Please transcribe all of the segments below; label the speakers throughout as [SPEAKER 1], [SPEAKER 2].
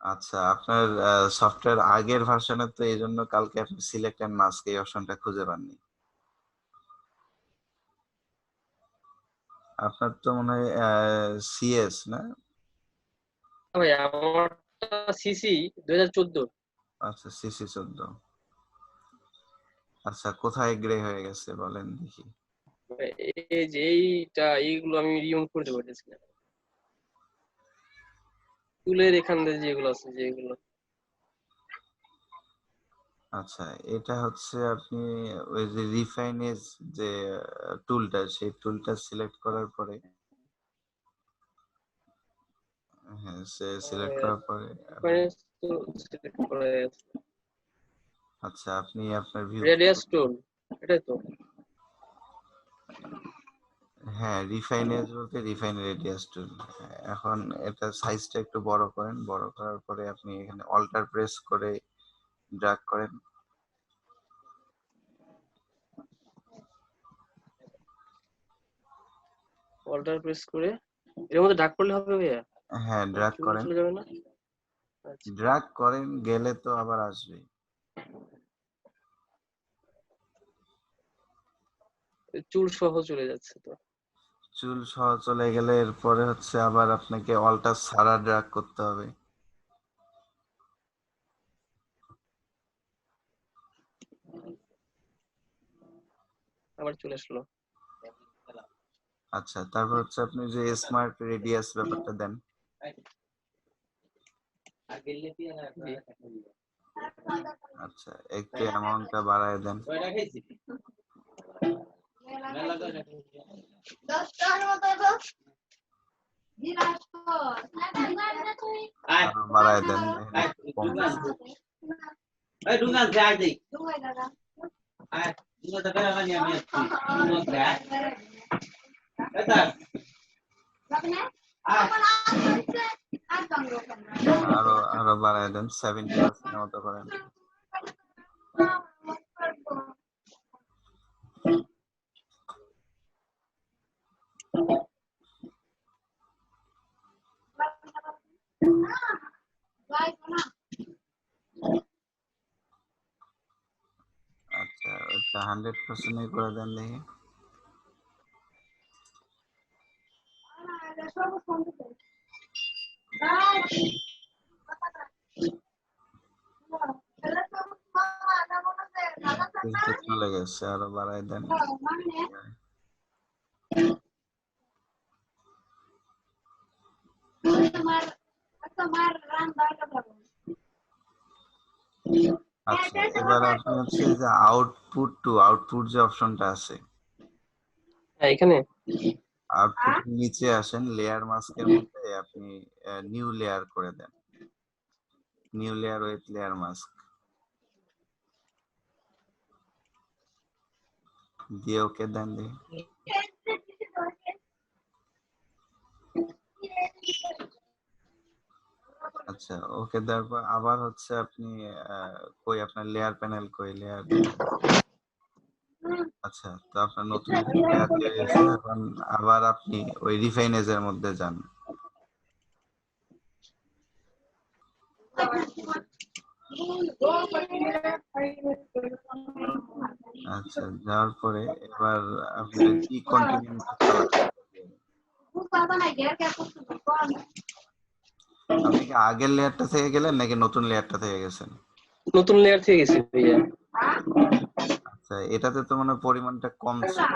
[SPEAKER 1] আচ্ছা, আপনার সফটওয়্যার আগের ভার্সনে তো এইজন্য কালকে আপনি সিলেক্ট এন্ড মাস্ক এই অপশনটা খুঁজে পাননি। আপনার তো মনে হয় সিএস না?
[SPEAKER 2] ভাই আমারটা সিসি 2014।
[SPEAKER 1] আচ্ছা, সিসি 14। আচ্ছা, কোথায় গ্রে হয়ে গেছে বলেন দেখি।
[SPEAKER 2] এই যে এইগুলো আমি রিমুভ করতে পারতেছি না, টুলের এখান দিয়ে যেগুলো আছে যেগুলো।
[SPEAKER 1] আচ্ছা, এটা হচ্ছে আপনি ওই যে রিফাইনেজ যে টুলটা, সেই টুলটা সিলেক্ট করার পরে, হ্যাঁ, সে সিলেক্ট করার পরে
[SPEAKER 2] তো select করা আছে।
[SPEAKER 1] আচ্ছা, আপনি আপনার ভিউ,
[SPEAKER 2] রেডিয়াস টুল, এটাই তো।
[SPEAKER 1] হ্যাঁ, রিফাইনেজ বলতে রিফাইন রেডিয়াস টুল। এখন এটা সাইজটা একটু বড় করেন, বড় করার পরে আপনি এখানে অল্টার প্রেস করে ড্র্যাগ করেন।
[SPEAKER 2] অল্টার প্রেস করে এর মধ্যে ডাক করলে হবে ভাইয়া?
[SPEAKER 1] হ্যাঁ, ড্র্যাগ
[SPEAKER 2] চলে
[SPEAKER 1] করেন।
[SPEAKER 2] চলে যাবে না? আচ্ছা,
[SPEAKER 1] ড্র্যাগ করেন, গেলে তো আবার আসবে।
[SPEAKER 2] চুল সহ চলে যাচ্ছে তো।
[SPEAKER 1] চুল সহ চলে গেলে এরপরে হচ্ছে আবার আপনাকে অল্টার ছাড়া ড্র্যাগ করতে হবে।
[SPEAKER 2] আবার চলে আসলো।
[SPEAKER 1] আচ্ছা, তারপর হচ্ছে আপনি যে স্মার্ট রেডিয়াস ব্যাপারটা দেন। আচ্ছা, একটু অ্যামাউন্টটা বাড়ায় দেন। আরো বাড়ায় দেন, দেখেন একটু কমতেছে। আরো আরো বাড়ায় দেন, 70% মতো করেন। আচ্ছা, ওটা 100% করে দেন দেখি। কিন্তু চলে গেছে, আরো বাড়ায় দেন। আচ্ছা, এবার আপনি হচ্ছে যে আউটপুট যে অপশনটা আছে,
[SPEAKER 2] হ্যাঁ, এখানে
[SPEAKER 1] আউটপুট নিচে আসেন, লেয়ার মাস্কের মধ্যে আপনি নিউ লেয়ার করে দেন, new layer with layer mask দিয়ে ওকে দেন দেখি। আচ্ছা, ওকে দেওয়ার পর আবার হচ্ছে আপনি কই আপনার লেয়ার প্যানেল, কই লেয়ার প্যানেল। আচ্ছা, তো আপনার নতুন লেয়ার তৈরি হয়েছে। এখন আবার আপনি ওই রিফাইনেজের মধ্যে যান। আচ্ছা, যাওয়ার পরে এবার আপনার ডিকন্টিনিউটি কালার, আপনি কি আগের লেয়ারটা থেকে গেলেন নাকি নতুন লেয়ারটা থেকে গেছেন?
[SPEAKER 2] নতুন লেয়ার থেকে গেছি ভাইয়া।
[SPEAKER 1] আচ্ছা, এটাতে তো মানে পরিমাণটা কম ছিল।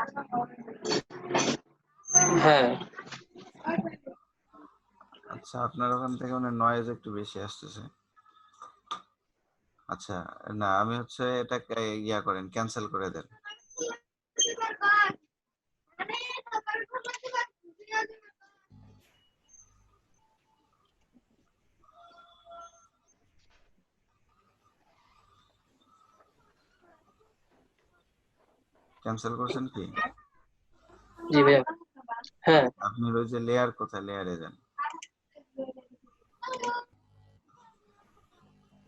[SPEAKER 2] হ্যাঁ,
[SPEAKER 1] আচ্ছা, আপনার ওখান থেকে মানে নয়েজ একটু বেশি আসতেছে। আচ্ছা, না, আমি হচ্ছে এটাকে ইয়া করেন, ক্যান্সেল করে দেন। ক্যান্সেল করছেন কি?
[SPEAKER 2] জি ভাইয়া। হ্যাঁ,
[SPEAKER 1] আপনার ওই যে লেয়ার, কোথায় লেয়ারে যান।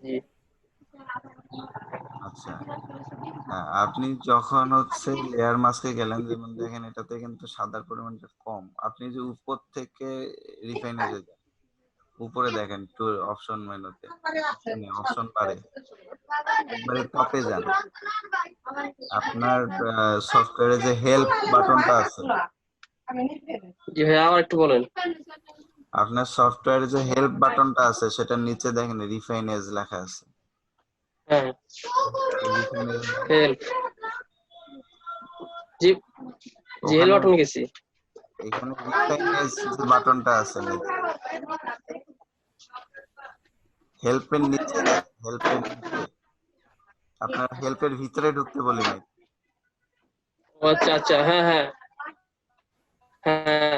[SPEAKER 2] জি।
[SPEAKER 1] আচ্ছা, আপনি যখন হচ্ছে লেয়ার মাস্কে গেলেন, যেমন দেখেন এটাতে কিন্তু সাদার পরিমাণটা কম। আপনি যে উপর থেকে রিফাইনেজে যান, উপরে দেখেন টুল অপশন মেনুতে, অপশন বারে একবারে টপে যান। আপনার সফটওয়্যারে যে হেল্প বাটনটা আছে,
[SPEAKER 2] জি ভাই আবার একটু বলেন।
[SPEAKER 1] আপনার সফটওয়্যারে যে হেল্প বাটনটা আছে সেটার নিচে দেখেন রিফাইন এজ লেখা আছে।
[SPEAKER 2] হ্যাঁ
[SPEAKER 1] রিফাইন এজ
[SPEAKER 2] হেল্প, জি জি হেল্প
[SPEAKER 1] ওখানে
[SPEAKER 2] বাটন গেছি।
[SPEAKER 1] এখানে রিফাইন এজ যে বাটনটা আছে নিচে, হেল্পের নিচে দেন, হেল্পের নিচে। আপনার হেল্পের ভিতরে ঢুকতে বলি নাই।
[SPEAKER 2] ও আচ্ছা আচ্ছা, হ্যাঁ হ্যাঁ হ্যাঁ।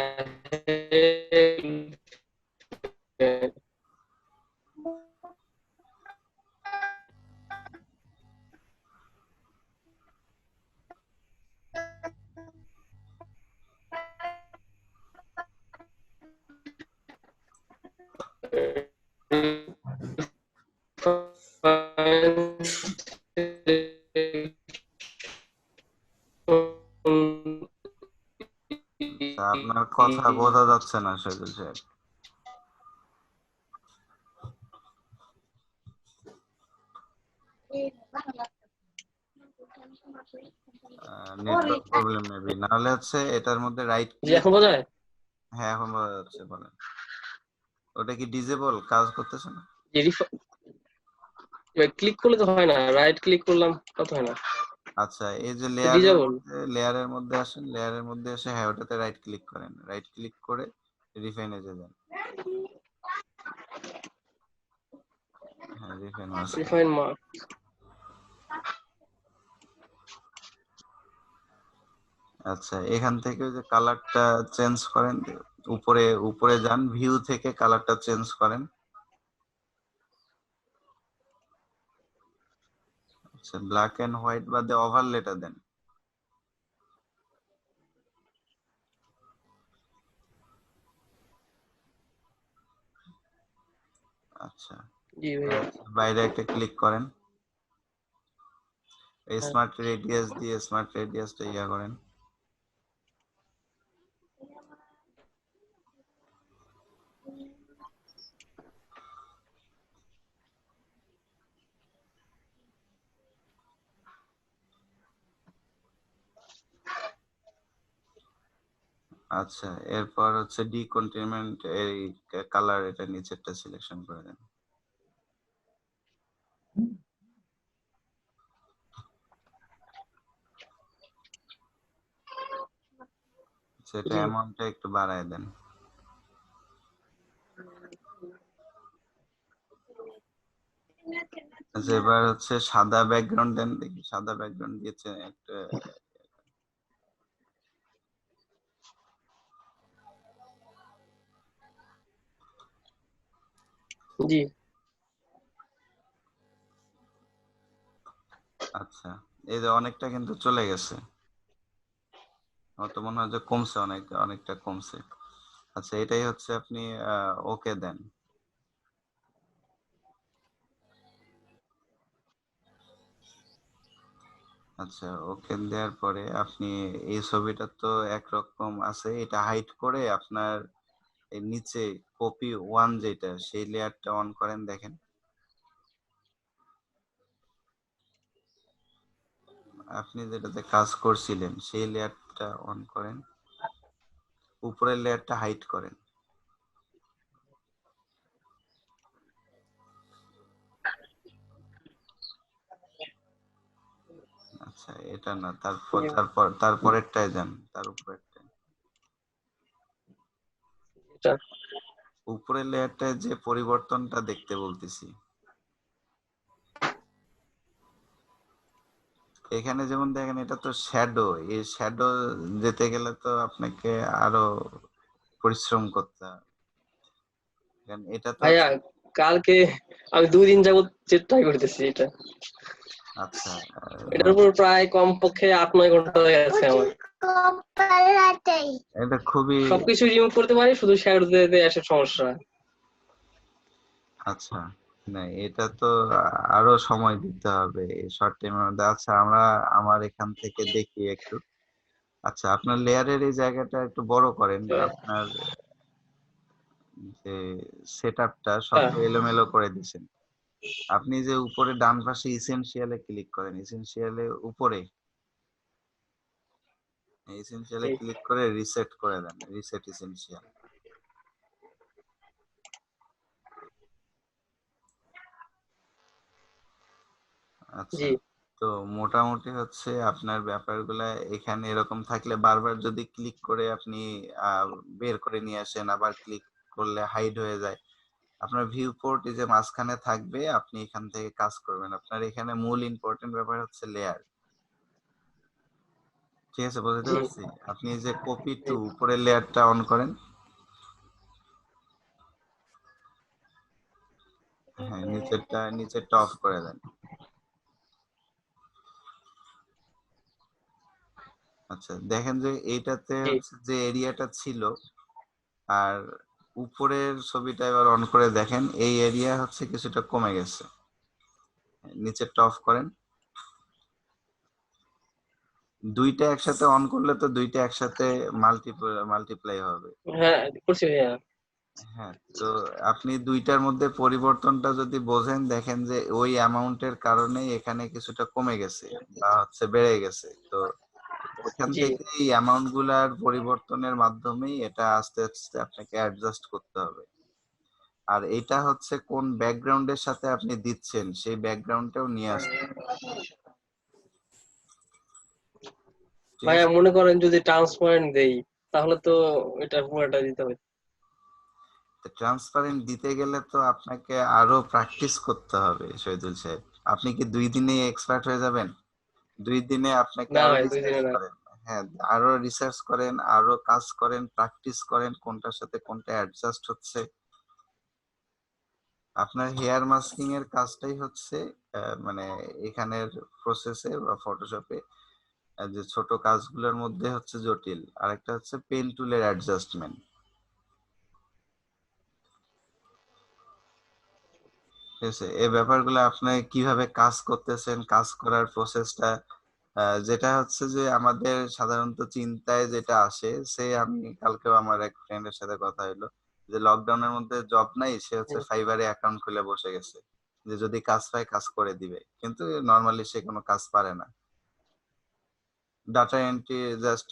[SPEAKER 1] আচ্ছা, আপনার কথা বোঝা যাচ্ছে না শহীদুল সাহেব। নেটওয়ার্ক প্রবলেম মেবি, নাহলে হচ্ছে এটার মধ্যে রাইট
[SPEAKER 2] জি
[SPEAKER 1] ক্লিক।
[SPEAKER 2] এখন বোঝা যায়?
[SPEAKER 1] হ্যাঁ এখন বোঝা যাচ্ছে, বলেন। ওটা কি ডিজেবল, কাজ করতেছে না?
[SPEAKER 2] ক্লিক করলে তো হয় না, রাইট ক্লিক করলাম তা তো হয় না।
[SPEAKER 1] আচ্ছা, এই যে
[SPEAKER 2] ডিজেবল।
[SPEAKER 1] লেয়ারের মধ্যে আসেন, লেয়ারের মধ্যে এসে হ্যাঁ ওটাতে রাইট ক্লিক করেন, রাইট ক্লিক করে রিফাইন এজে যান। হ্যাঁ রিফাইন মাস্ক।
[SPEAKER 2] Refine mark.
[SPEAKER 1] আচ্ছা, এখান থেকে ওই যে কালারটা চেঞ্জ করেন, উপরে উপরে যান, ভিউ থেকে কালারটা চেঞ্জ করেন। আচ্ছা, ব্ল্যাক এন্ড হোয়াইট বাদে ওভারলেটা দেন। আচ্ছা,
[SPEAKER 2] জি
[SPEAKER 1] এবার
[SPEAKER 2] ভাইয়া।
[SPEAKER 1] হচ্ছে বাইরে একটা ক্লিক করেন,
[SPEAKER 2] হ্যাঁ।
[SPEAKER 1] স্মার্ট রেডিয়াস দিয়ে স্মার্ট রেডিয়াসটা ইয়া করেন। আচ্ছা, এরপর হচ্ছে ডিকন্টেইনমেন্ট এই কালার, এটা নিচেরটা সিলেকশন করে দেন। সেটা
[SPEAKER 2] জি
[SPEAKER 1] অ্যামাউন্টটা একটু বাড়ায় দেন। আচ্ছা, এবার হচ্ছে সাদা ব্যাকগ্রাউন্ড দেন, দেখি সাদা ব্যাকগ্রাউন্ড দিয়েছে একটা।
[SPEAKER 2] জি।
[SPEAKER 1] আচ্ছা, এই যে অনেকটা কিন্তু চলে গেছে, আমার তো মনে হয় যে কমছে, অনেকটা কমছে। আচ্ছা, এটাই হচ্ছে আপনি ওকে দেন। আচ্ছা, ওকে দেওয়ার পরে আপনি এই ছবিটা তো একরকম আছে, এটা হাইড করে আপনার এই নিচে কপি ওয়ান যেটা সেই লেয়ারটা অন করেন, দেখেন আপনি যেটাতে কাজ করছিলেন সেই লেয়ারটা অন করেন, উপরের লেয়ারটা হাইড করেন। আচ্ছা, এটা না, তারপরেরটায় যান, তার উপরেরটায়।
[SPEAKER 2] এটা।
[SPEAKER 1] উপরের লেয়ারটায় যে পরিবর্তনটা দেখতে বলতেছি, এখানে যেমন দেখেন এটা তো শ্যাডো, এই শ্যাডো যেতে গেলে তো আপনাকে আরো পরিশ্রম করতে হবে, কারণ এটা তো
[SPEAKER 2] ভাইয়া কালকে আমি 2 দিন যাবত ট্রাই করতেছি এটা।
[SPEAKER 1] আচ্ছা
[SPEAKER 2] এটার উপর প্রায় কমপক্ষে 8-9 ঘন্টা হয়ে গেছে আমার।
[SPEAKER 1] এটা খুবই
[SPEAKER 2] সবকিছু রিমুভ করতে পারি, শুধু শ্যাডো দিতে আসে সমস্যা।
[SPEAKER 1] আচ্ছা, না এটা তো আরো সময় দিতে হবে এই শর্ট টাইমের মধ্যে। আচ্ছা, আমার এখান থেকে দেখি একটু। আচ্ছা, আপনার লেয়ারের এই জায়গাটা একটু বড় করেন, আপনার যে সেটআপটা সব এলোমেলো করে দিছেন। আপনি যে উপরে ডান পাশে এসেনশিয়াল এ ক্লিক করেন, এসেনশিয়াল এর উপরে এসেনশিয়াল এ
[SPEAKER 2] জি
[SPEAKER 1] ক্লিক করে রিসেট করে দেন। Reset essential. আচ্ছা।
[SPEAKER 2] জি
[SPEAKER 1] তো মোটামুটি হচ্ছে আপনার ব্যাপারগুলা এখানে এরকম থাকলে বারবার যদি ক্লিক করে আপনি আ বের করে নিয়ে আসেন, আবার ক্লিক করলে হাইড হয়ে যায়। আপনার ভিউ পোর্ট এই যে মাঝখানে থাকবে, আপনি এখান থেকে কাজ করবেন। আপনার এখানে মূল ইম্পোর্টেন্ট ব্যাপার হচ্ছে লেয়ার। ঠিক আছে, বুঝতে
[SPEAKER 2] জি
[SPEAKER 1] পারছি? আপনি এই যে কপি
[SPEAKER 2] জি
[SPEAKER 1] টু উপরের লেয়ারটা অন করেন। হ্যাঁ, নিচেরটা অফ করে দেন। আচ্ছা, দেখেন যে এইটাতে
[SPEAKER 2] জি
[SPEAKER 1] হচ্ছে যে এরিয়াটা ছিল, আর উপরের ছবিটা এবার অন করে দেখেন, এই এরিয়া হচ্ছে কিছুটা কমে গেছে। নিচেরটা অফ করেন। দুইটা একসাথে অন করলে তো দুইটা একসাথে মাল্টিপ্লাই হবে।
[SPEAKER 2] হ্যাঁ করছি ভাইয়া।
[SPEAKER 1] হ্যাঁ, তো আপনি দুইটার মধ্যে পরিবর্তনটা যদি বোঝেন, দেখেন যে ওই অ্যামাউন্টের কারণেই এখানে কিছুটা কমে গেছে বা হচ্ছে বেড়ে গেছে। তো ওখান
[SPEAKER 2] জি
[SPEAKER 1] থেকে এই অ্যামাউন্ট গুলার পরিবর্তনের মাধ্যমেই এটা আস্তে আস্তে আপনাকে অ্যাডজাস্ট করতে হবে। আর এটা হচ্ছে কোন ব্যাকগ্রাউন্ডের সাথে আপনি দিচ্ছেন সেই ব্যাকগ্রাউন্ডটাও নিয়ে আসতে হবে। ঠিক
[SPEAKER 2] ভাইয়া
[SPEAKER 1] আছে?
[SPEAKER 2] মনে করেন যদি ট্রান্সপারেন্ট দেই তাহলে তো এটা পুরোটা দিতে হবে।
[SPEAKER 1] তো ট্রান্সপারেন্ট দিতে গেলে তো আপনাকে আরো প্র্যাকটিস করতে হবে শহীদুল সাহেব। আপনি কি ২ দিনেই এক্সপার্ট হয়ে যাবেন? ২ দিনে আপনাকে
[SPEAKER 2] না
[SPEAKER 1] আরো
[SPEAKER 2] ভাই 2
[SPEAKER 1] রিসার্চ
[SPEAKER 2] দিনে না।
[SPEAKER 1] করেন। হ্যাঁ, আরো রিসার্চ করেন, আরো কাজ করেন, প্র্যাকটিস করেন কোনটার সাথে কোনটা অ্যাডজাস্ট হচ্ছে। আপনার হেয়ার মাস্কিং এর কাজটাই হচ্ছে মানে এখানের প্রসেসে বা ফটোশপে যে ছোট কাজগুলোর মধ্যে হচ্ছে জটিল। আরেকটা হচ্ছে পেন টুলের অ্যাডজাস্টমেন্ট। ঠিক আছে? এই ব্যাপারগুলো আপনি কিভাবে কাজ করতেছেন, কাজ করার প্রসেসটা যেটা হচ্ছে যে আমাদের সাধারণত চিন্তায় যেটা আসে, সে আমি কালকেও আমার এক ফ্রেন্ডের সাথে কথা হইলো যে লকডাউনের মধ্যে জব নাই, সে হচ্ছে
[SPEAKER 2] হুম,
[SPEAKER 1] ফাইবারে অ্যাকাউন্ট খুলে বসে গেছে। যে যদি কাজ পায় কাজ করে দিবে। কিন্তু নরমালি সে কোনো কাজ পারে না। ডাটা এন্ট্রি জাস্ট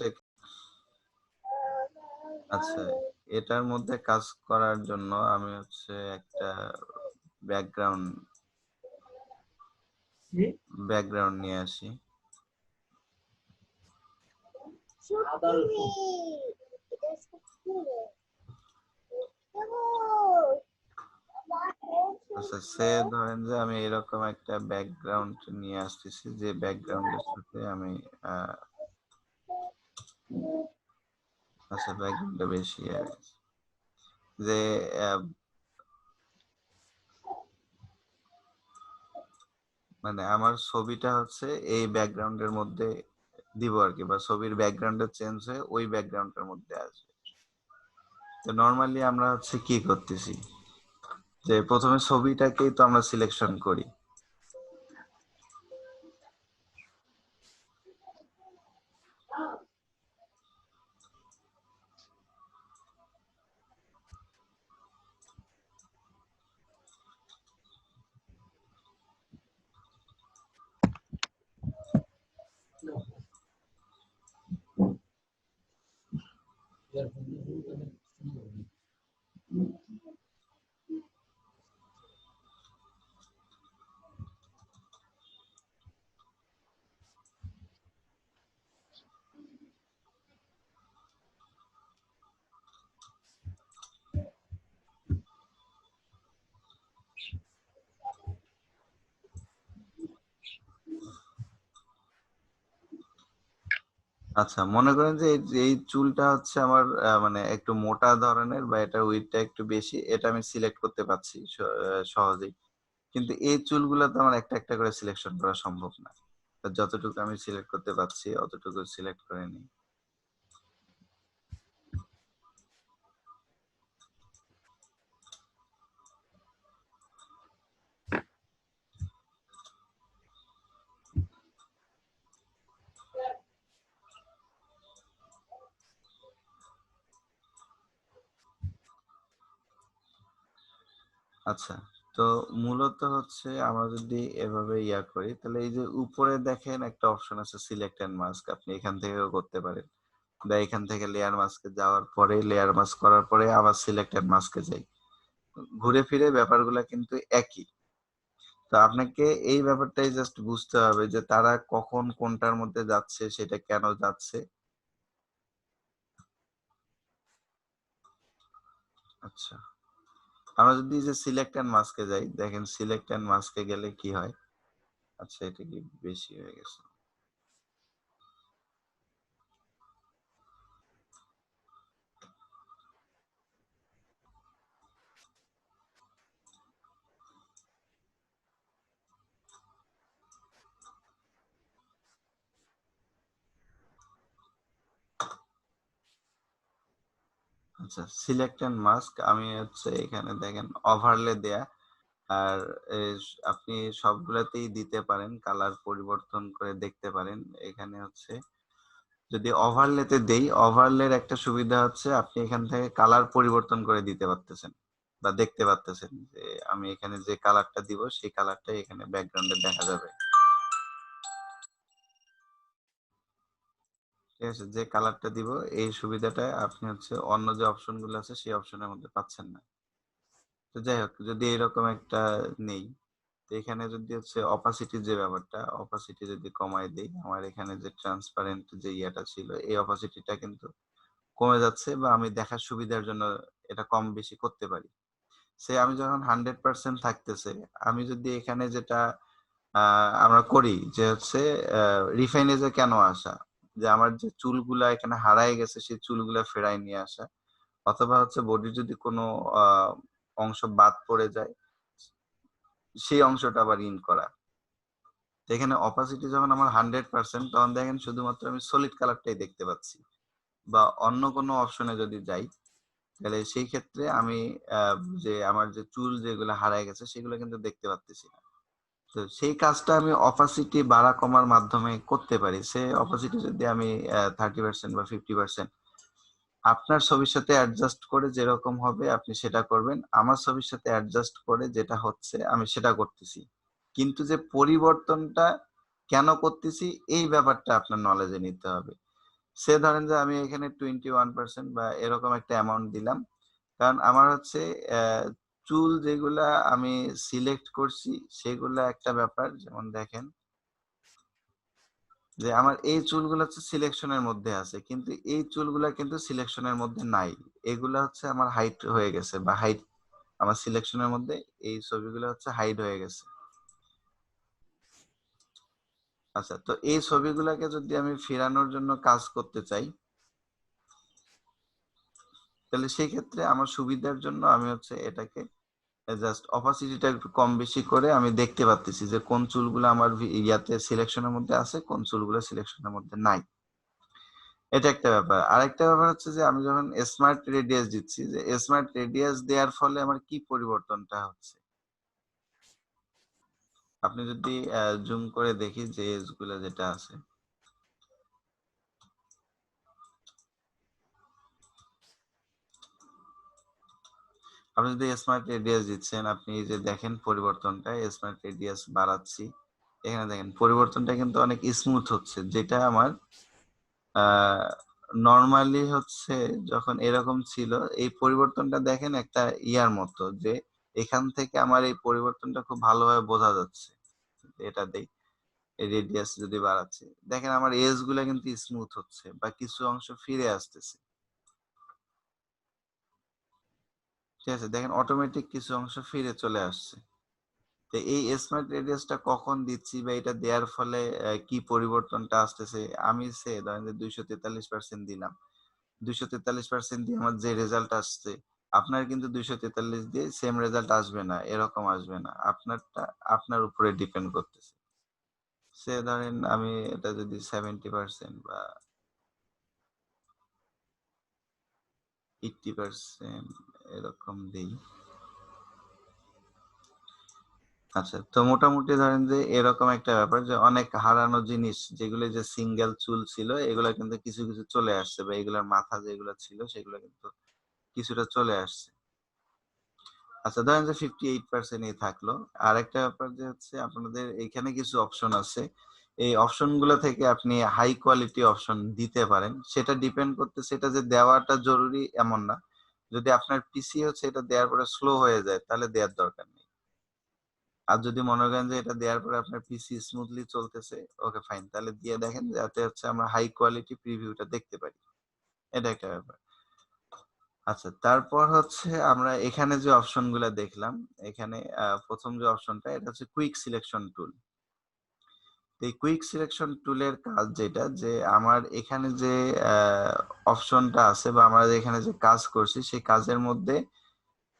[SPEAKER 1] আচ্ছা, এটার মধ্যে কাজ করার জন্য আমি হচ্ছে একটা ব্যাকগ্রাউন্ড ব্যাকগ্রাউন্ড নিয়ে আসি। আচ্ছা, সে ধরেন যে আমি এরকম একটা ব্যাকগ্রাউন্ড নিয়ে আসতেছি যে ব্যাকগ্রাউন্ডের সাথে আমি আহ, আচ্ছা ব্যাকগ্রাউন্ডটা বেশি যে আহ, মানে আমার ছবিটা হচ্ছে এই ব্যাকগ্রাউন্ডের মধ্যে দিব আর কি, বা ছবির ব্যাকগ্রাউন্ডটা চেঞ্জ হয়ে ওই ব্যাকগ্রাউন্ডের মধ্যে আসবে। তো নর্মালি আমরা হচ্ছে কি করতেছি যে প্রথমে ছবিটাকেই তো আমরা সিলেকশন করি। আচ্ছা, মনে করেন যে এই চুলটা হচ্ছে আমার মানে একটু মোটা ধরনের বা এটা উইডথটা একটু বেশি, এটা আমি সিলেক্ট করতে পারছি সহজেই। কিন্তু এই চুলগুলো তো আমার একটা একটা করে সিলেকশন করা সম্ভব না। তো যতটুকু আমি সিলেক্ট করতে পারছি অতটুকু সিলেক্ট করে নিই। আচ্ছা। তো মূলত হচ্ছে আমরা যদি এভাবে করি তাহলে এই যে উপরে দেখেন একটা অপশন আছে সিলেক্ট এন্ড মাস্ক। আপনি এখান থেকেও করতে পারেন। বা এখান থেকে লেয়ার মাস্কে যাওয়ার পরে লেয়ার মাস্ক করার পরে আবার সিলেক্ট এন্ড মাস্কে যাই। ঘুরে ফিরে ব্যাপারগুলা কিন্তু একই। তো আপনাকে এই ব্যাপারটাই জাস্ট বুঝতে হবে যে তারা কখন কোনটার মধ্যে যাচ্ছে, সেটা কেন যাচ্ছে। আচ্ছা। আমরা যদি এই যে সিলেক্ট এন্ড মাস্কে যাই, দেখেন সিলেক্ট এন্ড মাস্কে গেলে কি হয়? আচ্ছা এটা কি বেশি হয়ে গেছে? আচ্ছা সিলেক্ট এন্ড মাস্ক আমি হচ্ছে এখানে দেখেন ওভারলে দেয়া। আর আপনি সবগুলাতেই দিতে পারেন। কালার পরিবর্তন করে দেখতে পারেন। এখানে হচ্ছে যদি ওভারলেতে দেই, ওভারলের একটা সুবিধা হচ্ছে আপনি এখান থেকে কালার পরিবর্তন করে দিতে পারতেছেন বা দেখতে পারতেছেন যে আমি এখানে যে কালারটা দিব সেই কালারটাই এখানে ব্যাকগ্রাউন্ডে দেখা যাবে। ঠিক আছে? যে কালারটা দিব এই সুবিধাটা আপনি হচ্ছে অন্য যে অপশন গুলো আছে সেই অপশনের মধ্যে পাচ্ছেন না। তো যাই হোক যদি এরকম একটা নেই, তো এখানে যদি হচ্ছে অপাসিটির যে ব্যাপারটা, অপাসিটি যদি কমায় দেই, আমার এখানে যে ট্রান্সপারেন্ট যে ইয়েটা ছিল এই অপাসিটিটা কিন্তু কমে যাচ্ছে বা আমি দেখার সুবিধার জন্য এটা কম বেশি করতে পারি। আমি যখন 100% থাকতেছে, আমি যদি এখানে যেটা আমরা করি যে হচ্ছে রিফাইনেজ এ কেন আসা? যে আমার যে চুলগুলা এখানে হারায় গেছে সেই চুলগুলা ফেরায় নিয়ে আসা। অথবা হচ্ছে বডির যদি কোনো আ অংশ বাদ পড়ে যায়, সেই অংশটা আবার ইন করা। তো এখানে অপাসিটি যখন আমার 100% তখন দেখেন শুধুমাত্র আমি সলিড কালারটাই দেখতে পাচ্ছি। বা অন্য কোনো অপশনে যদি যাই, তাহলে সেই ক্ষেত্রে আমি আ যে আমার যে চুল যেগুলা হারায় গেছে সেগুলো কিন্তু দেখতে পারতেছি না। তো সেই কাজটা আমি অপাসিটি বাড়া কমার মাধ্যমে করতে পারি। অপাসিটি যদি আমি 30% বা 50% আপনার ছবির সাথে অ্যাডজাস্ট করে যেরকম হবে আপনি সেটা করবেন। আমার ছবির সাথে অ্যাডজাস্ট করে যেটা হচ্ছে আমি সেটা করতেছি। কিন্তু যে পরিবর্তনটা কেন করতেছি এই ব্যাপারটা আপনার নলেজে নিতে হবে। ধরেন যে আমি এখানে 21% বা এরকম একটা অ্যামাউন্ট দিলাম। কারণ আমার হচ্ছে অ্যা চুল যেগুলা আমি সিলেক্ট করছি সেগুলা একটা ব্যাপার। যেমন দেখেন যে আমার এই চুলগুলা হচ্ছে সিলেকশন এর মধ্যে আছে। কিন্তু এই চুলগুলা কিন্তু সিলেকশন এর মধ্যে নাই। এগুলা হচ্ছে আমার হাইড হয়ে গেছে বা হাইড আমার সিলেকশন এর মধ্যে এই ছবিগুলো হচ্ছে হাইড হয়ে গেছে। আচ্ছা তো এই ছবিগুলাকে যদি আমি ফেরানোর জন্য কাজ করতে চাই, তাহলে সেই ক্ষেত্রে আমার সুবিধার জন্য আমি হচ্ছে এটাকে জাস্ট অপাসিটিটা একটু কম বেশি করে আমি দেখতে পারতেছি যে কোন চুলগুলো আমার ইয়াতে সিলেকশনের মধ্যে আছে, কোন চুলগুলো সিলেকশনের মধ্যে নাই। এটা একটা ব্যাপার। আরেকটা ব্যাপার হচ্ছে যে আমি যখন স্মার্ট রেডিয়াস দিচ্ছি যে স্মার্ট রেডিয়াস দেওয়ার ফলে আমার কি পরিবর্তনটা হচ্ছে? আপনি যদি জুম করে দেখি যে এজ গুলা যেটা আছে, আপনি যদি স্মার্ট রেডিয়াস দিচ্ছেন, আপনি এই যে দেখেন পরিবর্তনটা স্মার্ট রেডিয়াস বাড়াচ্ছি। এখানে দেখেন পরিবর্তনটা কিন্তু অনেক স্মুথ হচ্ছে। যেটা আমার আ নরমালি হচ্ছে যখন এরকম ছিল, এই পরিবর্তনটা দেখেন একটা ইয়ার মতো যে এখান থেকে আমার এই পরিবর্তনটা খুব ভালোভাবে বোঝা যাচ্ছে। এটা দেই। রেডিয়াস যদি বাড়াচ্ছি। দেখেন আমার এজ গুলা কিন্তু স্মুথ হচ্ছে বা কিছু অংশ ফিরে আসতেছে। ঠিক আছে? দেখেন অটোমেটিক কিছু অংশ ফিরে চলে আসছে। তো এই স্মার্ট রেডিয়াসটা কখন দিচ্ছি বা এটা দেয়ার ফলে কি পরিবর্তনটা আসতেছে? আমি ধরেন যে ২৪৩% দিলাম। ২৪৩% দিয়ে আমার যে রেজাল্ট আসছে, আপনার কিন্তু ২৪৩ দিয়ে সেম রেজাল্ট আসবে না, এরকম আসবে না। আপনারটা আপনার উপরে ডিপেন্ড করতেছে। ধরেন আমি এটা যদি 70% বা 80% এরকম দেই। আচ্ছা, তো মোটামুটি ধরেন যে এরকম একটা ব্যাপার যে অনেক হারানো জিনিস যেগুলো যে সিঙ্গেল চুল ছিল এগুলা কিন্তু কিছু, কিছু চলে আসছে বা এগুলার মাথা যেগুলা ছিল সেগুলো কিন্তু কিছুটা চলে আসছে। আচ্ছা ধরেন যে 58% ই থাকলো। আরেকটা ব্যাপার যে হচ্ছে আপনাদের এইখানে কিছু অপশন আছে। এই অপশন গুলা থেকে আপনি হাই কোয়ালিটি অপশন দিতে পারেন। সেটা ডিপেন্ড করতেছে এটা যে দেওয়াটা জরুরি এমন না। যদি আপনার পিসি হচ্ছে এটা দেওয়ার পরে স্লো হয়ে যায় তাহলে দেওয়ার দরকার নেই। আর যদি মনে করেন যে এটা দেওয়ার পরে আপনার পিসি স্মুথলি চলতেছে, ওকে ফাইন। তাহলে দিয়ে দেখেন যাতে হচ্ছে আমরা হাই কোয়ালিটি প্রিভিউটা দেখতে পারি। এটা একটা ব্যাপার। আচ্ছা তারপর হচ্ছে আমরা এখানে যে অপশন গুলা দেখলাম, এখানে প্রথম যে অপশনটা এটা হচ্ছে কুইক সিলেকশন টুল। এই কুইক সিলেকশন টুলের কাজ যেটা যে আমার এখানে যে অপশনটা আছে বা আমরা এখানে যে কাজ করছি সেই কাজের মধ্যে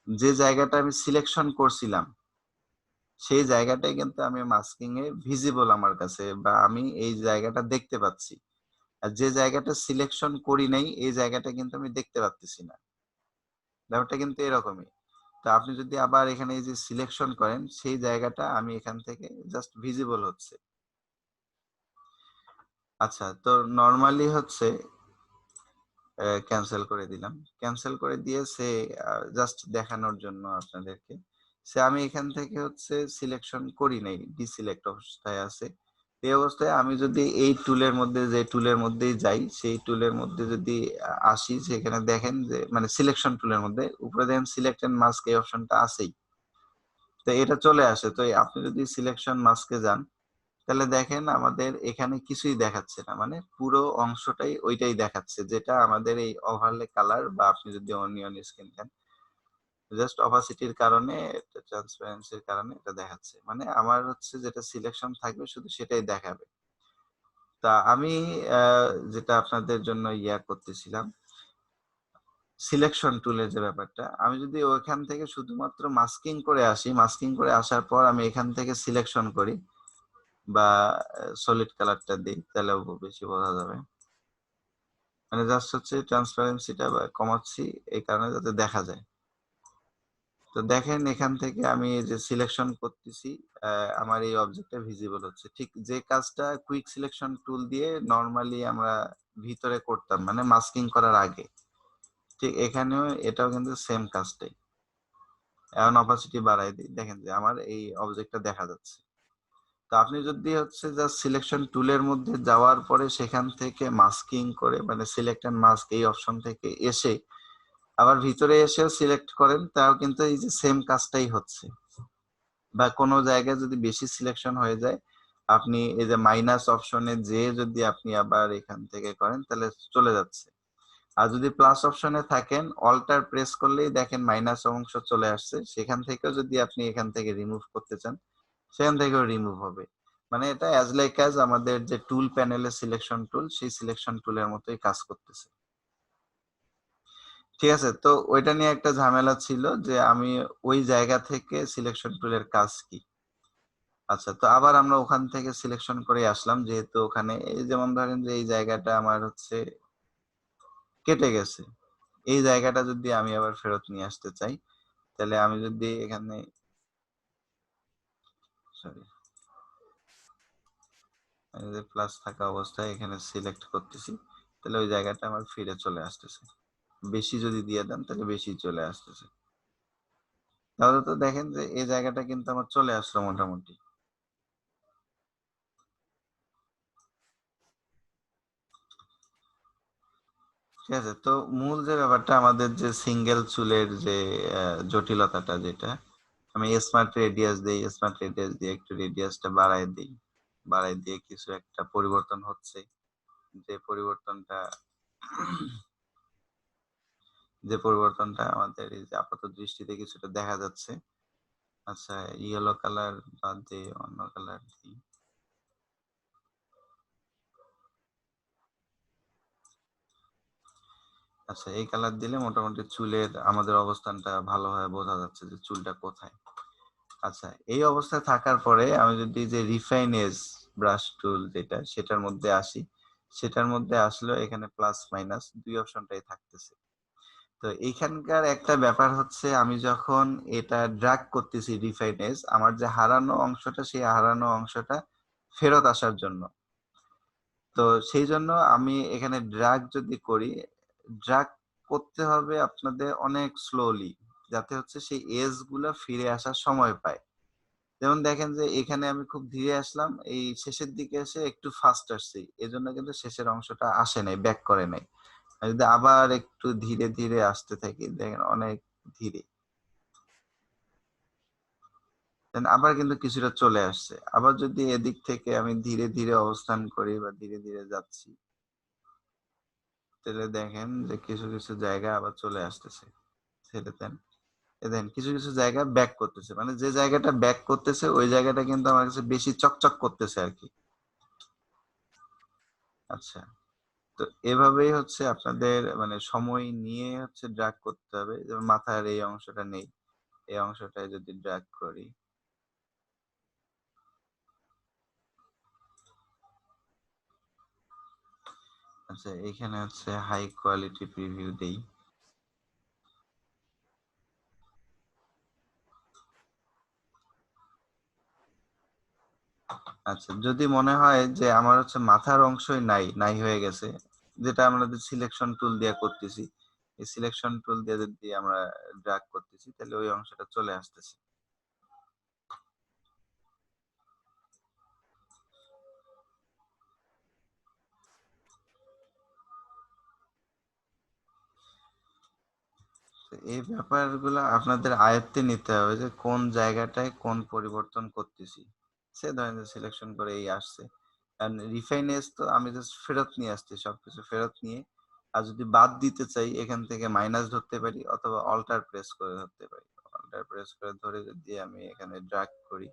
[SPEAKER 1] যে জায়গাটা আমি সিলেকশন করছিলাম সেই জায়গাটাই কিন্তু আমি মাস্কিং এ ভিজিবল আমার কাছে বা আমি এই জায়গাটা দেখতে পাচ্ছি। আর যে জায়গাটা সিলেকশন করি নাই এই জায়গাটা কিন্তু আমি দেখতে পাচ্তেছি না। ব্যাপারটা কিন্তু এরকমই। তো আপনি যদি আবার এখানে এই যে সিলেকশন করেন সেই জায়গাটা আমি এখান থেকে জাস্ট ভিজিবল হচ্ছে। আচ্ছা তো নরমালি হচ্ছে ক্যানসেল করে দিলাম। ক্যানসেল করে দিয়ে সে জাস্ট দেখানোর জন্য আপনাদেরকে। আমি এখান থেকে হচ্ছে সিলেকশন করি নাই। ডিসিলেক্ট অবস্থায় আছে। এই অবস্থায় আমি যদি এই টুলের মধ্যে যে টুলের মধ্যেই যাই, সেই টুলের মধ্যে যদি আসি সেখানে দেখেন যে মানে সিলেকশন টুলের মধ্যে উপরে দেখেন সিলেক্ট এন্ড মাস্ক এই অপশনটা আছেই। তো এটা চলে আসে। তো আপনি যদি সিলেকশন মাস্কে যান তাহলে দেখেন আমাদের এখানে কিছুই দেখাচ্ছে না। মানে পুরো অংশটাই ওইটাই দেখাচ্ছে যেটা আমাদের এই ওভারলে কালার বা আপনি যদি অনিয়ন স্ক্রিন দেন জাস্ট অপাসিটির কারণে ট্রান্সপারেন্সির কারণে এটা দেখাচ্ছে। মানে আমার হচ্ছে যেটা সিলেকশন থাকবে শুধু সেটাই দেখাবে। তা আমি যেটা আপনাদের জন্য করতেছিলাম সিলেকশন টুলের যে ব্যাপারটা আমি যদি ওইখান থেকে শুধুমাত্র মাস্কিং করে আসি, মাস্কিং করে আসার পর আমি এখান থেকে সিলেকশন করি বা সলিড কালারটা দিই তাহলে বেশি বোঝা যাবে। মানে জাস্ট হচ্ছে ট্রান্সপারেন্সিটা কমাচ্ছি এই কারণে যাতে দেখা যায়। তো দেখেন এখান থেকে আমি এই যে সিলেকশন করতেছি আমার এই অবজেক্টটা ভিজিবল হচ্ছে। ঠিক যে কাজটা কুইক সিলেকশন টুল দিয়ে নরমালি আমরা ভিতরে করতাম মানে মাস্কিং করার আগে। ঠিক এখানেও এটাও কিন্তু সেম কাজটাই। এখন অপাসিটি বাড়াই দিই। দেখেন যে আমার এই অবজেক্টটা দেখা যাচ্ছে। তো আপনি যদি হচ্ছে জাস্ট সিলেকশন টুলের মধ্যে যাওয়ার পরে সেখান থেকে মাস্কিং করে মানে সিলেক্ট এন্ড মাস্ক এই অপশন থেকে এসে আবার ভিতরে এসেও সিলেক্ট করেন তাও কিন্তু এই যে সেম কাজটাই হচ্ছে। বা কোনো জায়গায় যদি বেশি সিলেকশন হয়ে যায় আপনি এই যে মাইনাস অপশনে যে যদি আপনি আবার এখান থেকে করেন তাহলে চলে যাচ্ছে। আর যদি প্লাস অপশনে থাকেন অল্টার প্রেস করলেই দেখেন মাইনাস অংশ চলে আসছে। সেখান থেকেও যদি আপনি এখান থেকে রিমুভ করতে চান সেখান থেকেও রিমুভ হবে। মানে এটা অ্যাজ লাইক অ্যাজ আমাদের যে টুল প্যানেলের সিলেকশন টুল সেই সিলেকশন টুলের মতোই কাজ করতেছে। ঠিক আছে? তো ওইটা নিয়ে একটা ঝামেলা ছিল যে আমি ওই জায়গা থেকে সিলেকশন টুলের কাজ কি? আচ্ছা তো আবার আমরা ওখান থেকে সিলেকশন করে আসলাম যেহেতু ওখানে এই যেমন ধরেন যে এই জায়গাটা আমার হচ্ছে কেটে গেছে। এই জায়গাটা যদি আমি আবার ফেরত নিয়ে আসতে চাই তাহলে আমি যদি এখানে সরি আমি যদি প্লাস থাকা অবস্থায় এখানে সিলেক্ট করতেছি তাহলে ওই জায়গাটা আমার ফিরে চলে আসতেছে। বেশি যদি দিয়ে দেন তাহলে বেশি চলে আসতেছে। তাহলে তো দেখেন যে এই জায়গাটা কিন্তু আমার চলে আসলো মোটামুটি। ঠিক আছে? তো মূল যে ব্যাপারটা আমাদের যে সিঙ্গেল চুলের যে জটিলতাটা যেটা আমি স্মার্ট রেডিয়াস দেই, স্মার্ট রেডিয়াস দিয়ে একটু রেডিয়াসটা বাড়ায় দেই। বাড়ায় দিয়ে কিছু একটা পরিবর্তন হচ্ছে। যে পরিবর্তনটা যে পরিবর্তনটা আমাদের এই যে আপাত দৃষ্টিতে কিছুটা দেখা যাচ্ছে। আচ্ছা ইয়েলো কালার বাদ দিয়ে অন্য কালার দিই। আচ্ছা এই কালার দিলে মোটামুটি চুলের আমাদের অবস্থানটা ভালোভাবে বোঝা যাচ্ছে যে চুলটা কোথায়। আচ্ছা এই অবস্থায় থাকার পরে আমি যদি যে রিফাইন এজ ব্রাশ টুল যেটা সেটার মধ্যে আসি, সেটার মধ্যে আসলেও এখানে প্লাস মাইনাস ২ অপশনটাই থাকতেছে। তো এইখানকার একটা ব্যাপার হচ্ছে আমি যখন এটা ড্রাগ করতেছি রিফাইন এজ আমার যে হারানো অংশটা সেই হারানো অংশটা ফেরত আসার জন্য। তো সেই জন্য আমি এখানে ড্রাগ যদি করি, ড্রাগ করতে হবে আপনাদের অনেক স্লোলি। যাতে হচ্ছে সেই এজ গুলা ফিরে আসার সময় পায়। যেমন দেখেন যে এখানে আমি খুব ধীরে আসলাম, এই শেষের দিকে এসে একটু ফাস্ট আসছি। এজন্য কিন্তু শেষের অংশটা আসে নাই, ব্যাক করে নাই। আমি যদি আবার একটু ধীরে, ধীরে আসতে থাকি, দেখেন অনেক ধীরে। দেন আবার কিন্তু কিছুটা চলে আসছে। আবার যদি এদিক থেকে আমি ধীরে, ধীরে অবস্থান করি বা ধীরে, ধীরে যাচ্ছি, তাহলে দেখেন যে কিছু, কিছু জায়গা আবার চলে আসতেছে। ছেড়ে দেন। দেখেন কিছু, কিছু জায়গা ব্যাক করতেছে। মানে যে জায়গাটা ব্যাক করতেছে ওই জায়গাটা কিন্তু আমার কাছে বেশি চকচক করতেছে আরকি। আচ্ছা। তো এভাবেই হচ্ছে আপনাদের মানে সময় নিয়ে হচ্ছে ড্রাগ করতে হবে। যেমন মাথার এই অংশটা নেই। এই অংশটায় যদি ড্রাগ করি, আচ্ছা এখানে হচ্ছে হাই কোয়ালিটি প্রিভিউ দেই। আচ্ছা যদি মনে হয় যে আমার হচ্ছে মাথার অংশই নাই হয়ে গেছে, যেটা আমরা সিলেকশন টুল দিয়ে করতেছি। এই সিলেকশন টুল দিয়ে যদি আমরা ড্রাগ করতেছি তাহলে ওই অংশটা চলে আসতেছে। তো এই ব্যাপারগুলো আপনাদের আয়ত্তে নিতে হবে যে কোন জায়গাটায় কোন পরিবর্তন করতেছি। সে ধরেন যে সিলেকশন করে এই আসছে। And refine এজ তো আমি জাস্ট ফেরত নিয়ে আসছি। সবকিছু ফেরত নিয়ে আর যদি বাদ দিতে চাই এখান থেকে মাইনাস ধরতে পারি অথবা অল্টার প্রেস করে ধরতে পারি। অল্টার প্রেস করে ধরে যদি আমি এখানে ড্রাগ করি,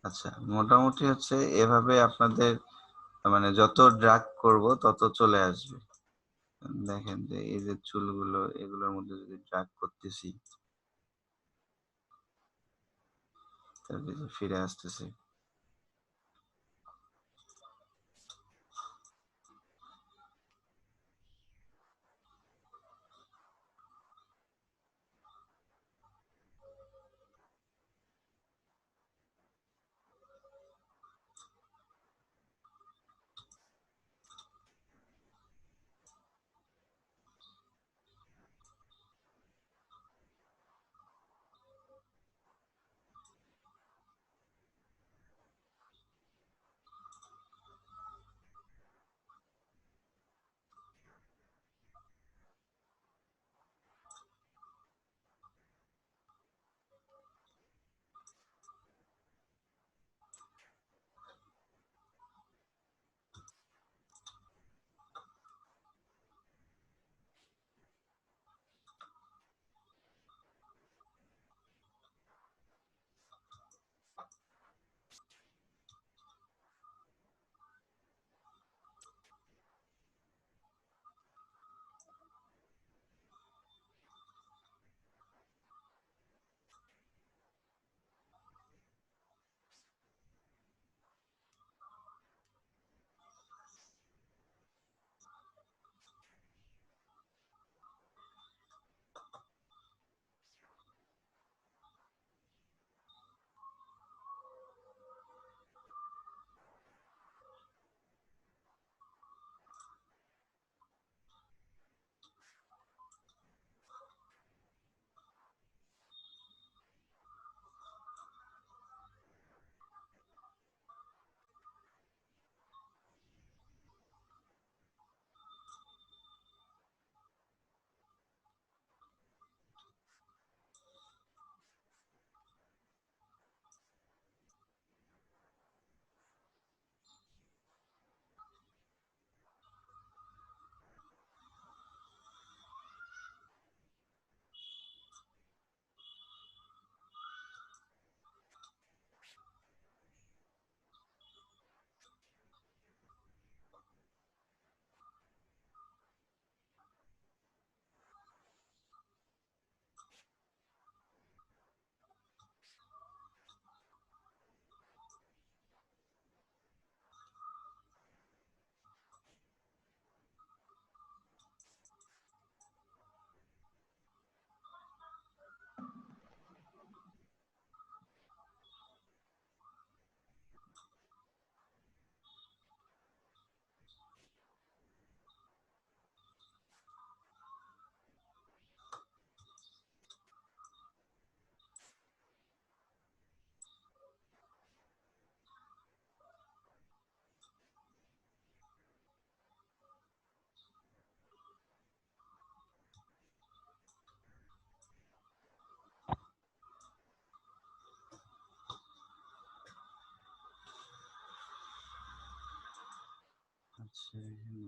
[SPEAKER 1] আচ্ছা মোটামুটি হচ্ছে এভাবে আপনাদের মানে যত ড্রাগ করব তত চলে আসবে। দেখেন যে এই যে চুলগুলো এগুলোর মধ্যে যদি ড্রাগ করতেছি তাহলে যে ফিরে আসতেছে। হচ্ছে এখানে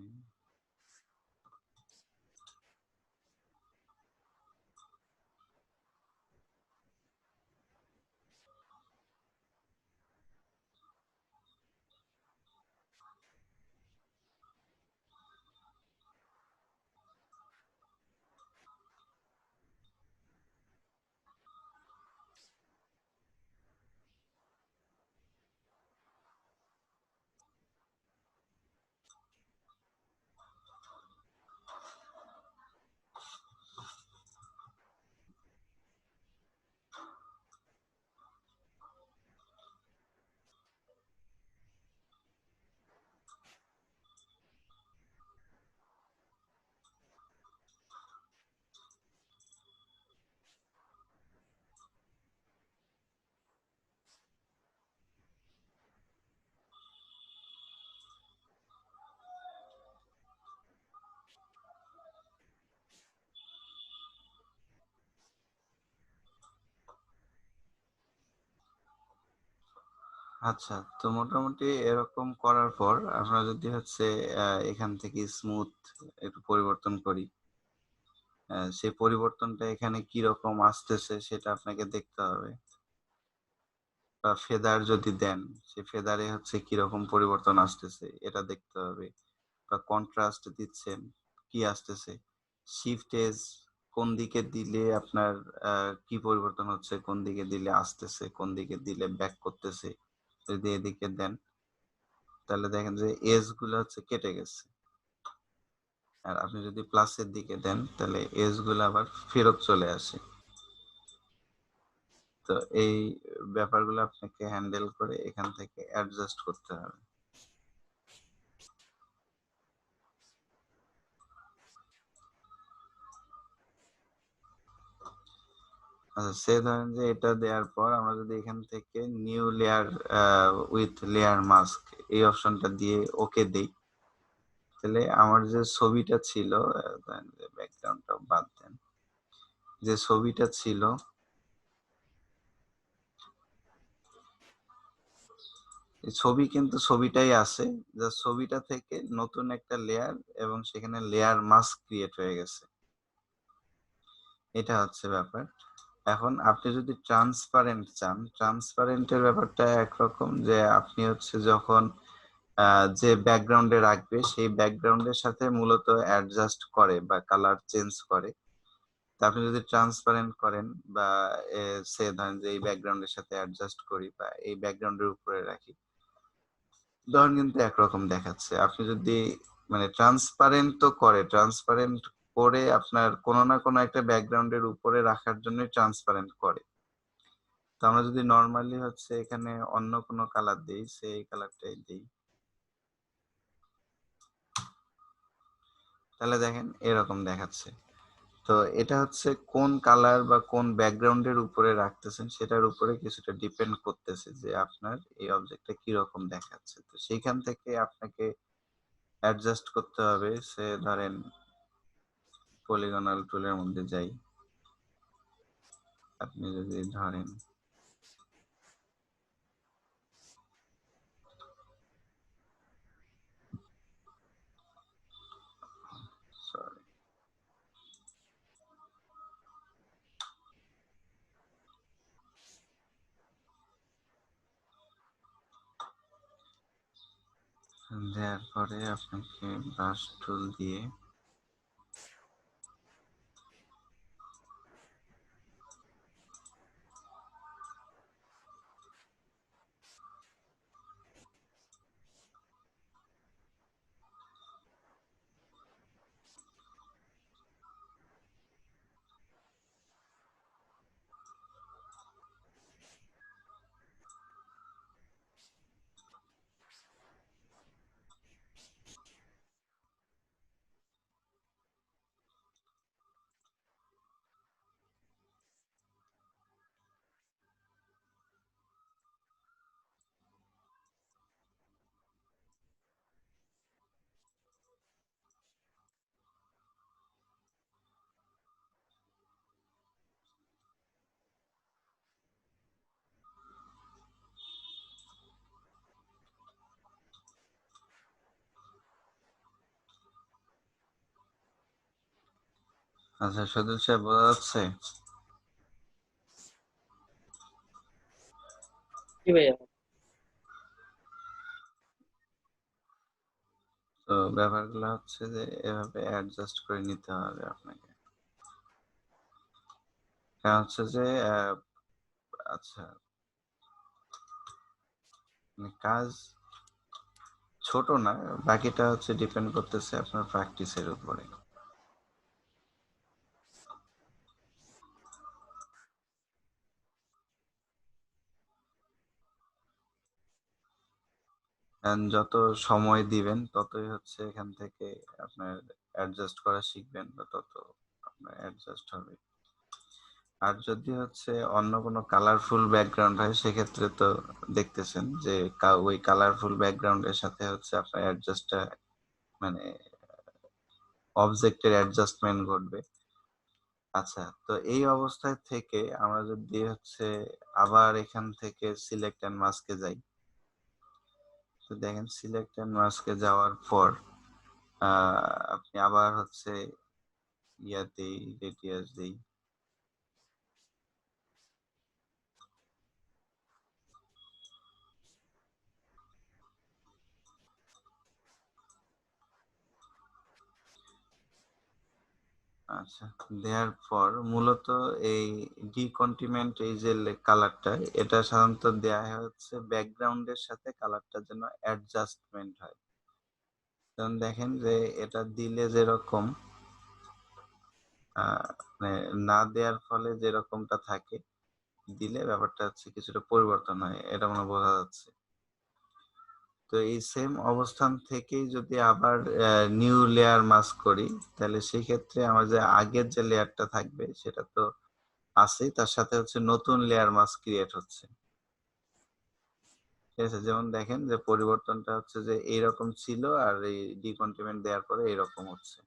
[SPEAKER 1] আচ্ছা, তো মোটামুটি এরকম করার পর আমরা যদি হচ্ছে এখান থেকে স্মুথ একটু পরিবর্তন করি, সেই পরিবর্তনটা এখানে কিরকম আসতেছে সেটা আপনাকে দেখতে হবে। বা ফেদার যদি দেন, সে ফেদারে হচ্ছে কিরকম পরিবর্তন আসতেছে এটা দেখতে হবে। বা কন্ট্রাস্ট দিচ্ছেন, কি আসতেছে? শিফট এজ কোন দিকে দিলে আপনার কি পরিবর্তন হচ্ছে, কোন দিকে দিলে আসতেছে, কোন দিকে দিলে ব্যাক করতেছে। যদি এদিকে দেন তাহলে দেখেন যে এজ গুলো হচ্ছে কেটে গেছে। আর আপনি যদি প্লাসের দিকে দেন তাহলে এজ গুলো আবার ফেরত চলে আসে। তো এই ব্যাপারগুলো আপনাকে হ্যান্ডেল করে এখান থেকে অ্যাডজাস্ট করতে হবে। আচ্ছা, সে ধরেন যে এটা দেওয়ার পর আমরা যদি এখান থেকে new layer with layer mask এই অপশনটা দিয়ে ওকে দেই, তাহলে আমার যে ছবিটা ছিল, ধরেন যে ব্যাকগ্রাউন্ডটা বাদ দেন, যে ছবিটা ছিল এই ছবি কিন্তু ছবিটাই আছে, যা ছবিটা থেকে নতুন একটা লেয়ার এবং সেখানে লেয়ার মাস্ক ক্রিয়েট হয়ে গেছে। এটা হচ্ছে ব্যাপার। এখন আপনি যদি ট্রান্সপারেন্ট চান, ট্রান্সপারেন্টের ব্যাপারটা একরকম যে আপনি হচ্ছে যখন যে ব্যাকগ্রাউন্ডে রাখবে সেই ব্যাকগ্রাউন্ডের সাথে মূলত অ্যাডজাস্ট করে বা কালার চেঞ্জ করে। তা আপনি যদি ট্রান্সপারেন্ট করেন বা সে ধরেন যে এই ব্যাকগ্রাউন্ডের সাথে অ্যাডজাস্ট করি বা এই ব্যাকগ্রাউন্ডের উপরে রাখি, ধরেন কিন্তু একরকম দেখাচ্ছে। আপনি যদি মানে ট্রান্সপারেন্ট তো করে, ট্রান্সপারেন্ট করে আপনার কোনো না কোনো একটা ব্যাকগ্রাউন্ডের উপরে রাখার জন্যই ট্রান্সপারেন্ট করে। তো আমরা যদি নরমালি হচ্ছে এখানে অন্য কোনো কালার দেই, সেই কালারটাই দেই, তাহলে দেখেন এরকম দেখাচ্ছে। তো এটা হচ্ছে কোন কালার বা কোন ব্যাকগ্রাউন্ডের উপরে রাখতেছেন সেটার উপরে কিছুটা ডিপেন্ড করতেছে যে আপনার এই অবজেক্টটা কিরকম দেখাচ্ছে। তো সেইখান থেকে আপনাকে অ্যাডজাস্ট করতে হবে। সে ধরেন পলিগনাল টুলের মধ্যে যাই, আপনি যদি ধরেন সরি, দেওয়ার পরে আপনাকে ব্রাশ টুল দিয়ে আচ্ছা সজল সাহেব বোঝা যাচ্ছে?
[SPEAKER 2] জি ভাইয়া।
[SPEAKER 1] তো ব্যাপারগুলো হচ্ছে যে এভাবে অ্যাডজাস্ট করে নিতে হবে আপনাকে। কারণ হচ্ছে যে আচ্ছা মানে কাজ ছোট না, বাকিটা হচ্ছে ডিপেন্ড করতেছে আপনার প্র্যাকটিসের উপরে। And যত সময় দিবেন ততই হচ্ছে এখান থেকে আপনার অ্যাডজাস্ট করা শিখবেন বা তত আপনার অ্যাডজাস্ট হবে। আর যদি হচ্ছে অন্য কোনো কালারফুল ব্যাকগ্রাউন্ড হয় সেক্ষেত্রে তো দেখতেছেন যে ওই কালারফুল ব্যাকগ্রাউন্ডের সাথে হচ্ছে আপনার অ্যাডজাস্টটা মানে অবজেক্টের অ্যাডজাস্টমেন্ট ঘটবে। আচ্ছা তো এই অবস্থায় থেকে আমরা যদি হচ্ছে আবার এখান থেকে সিলেক্ট এন্ড মাস্কে যাই, তো দেখেন সিলেক্ট এন্ড মাস্কে যাওয়ার পর আপনি আবার হচ্ছে ইয়াতেই রেডিয়াস দেই। আচ্ছা দেওয়ার পর মূলত এই ডিকন্টিনেন্ট এই যে কালারটা এটা সাধারণত দেয়া হচ্ছে ব্যাকগ্রাউন্ডের সাথে কালারটা যেন অ্যাডজাস্টমেন্ট হয়। যেমন দেখেন যে এটা দিলে যেরকম মানে না দেওয়ার ফলে যেরকমটা থাকে, দিলে ব্যাপারটা হচ্ছে কিছুটা পরিবর্তন হয়, এটা মনে হয় বোঝা যাচ্ছে। তো এই সেম অবস্থান থেকেই যদি আবার নিউ লেয়ার মাস্ক করি, তাহলে সেই ক্ষেত্রে আমার যে আগের যে লেয়ারটা থাকবে সেটা তো আছেই, তার সাথে হচ্ছে নতুন লেয়ার মাস্ক ক্রিয়েট হচ্ছে। ঠিক আছে, যেমন দেখেন যে পরিবর্তনটা হচ্ছে যে এইরকম ছিল আর এই ডিকন্টিনেন্ট দেওয়ার পরে এইরকম হচ্ছে,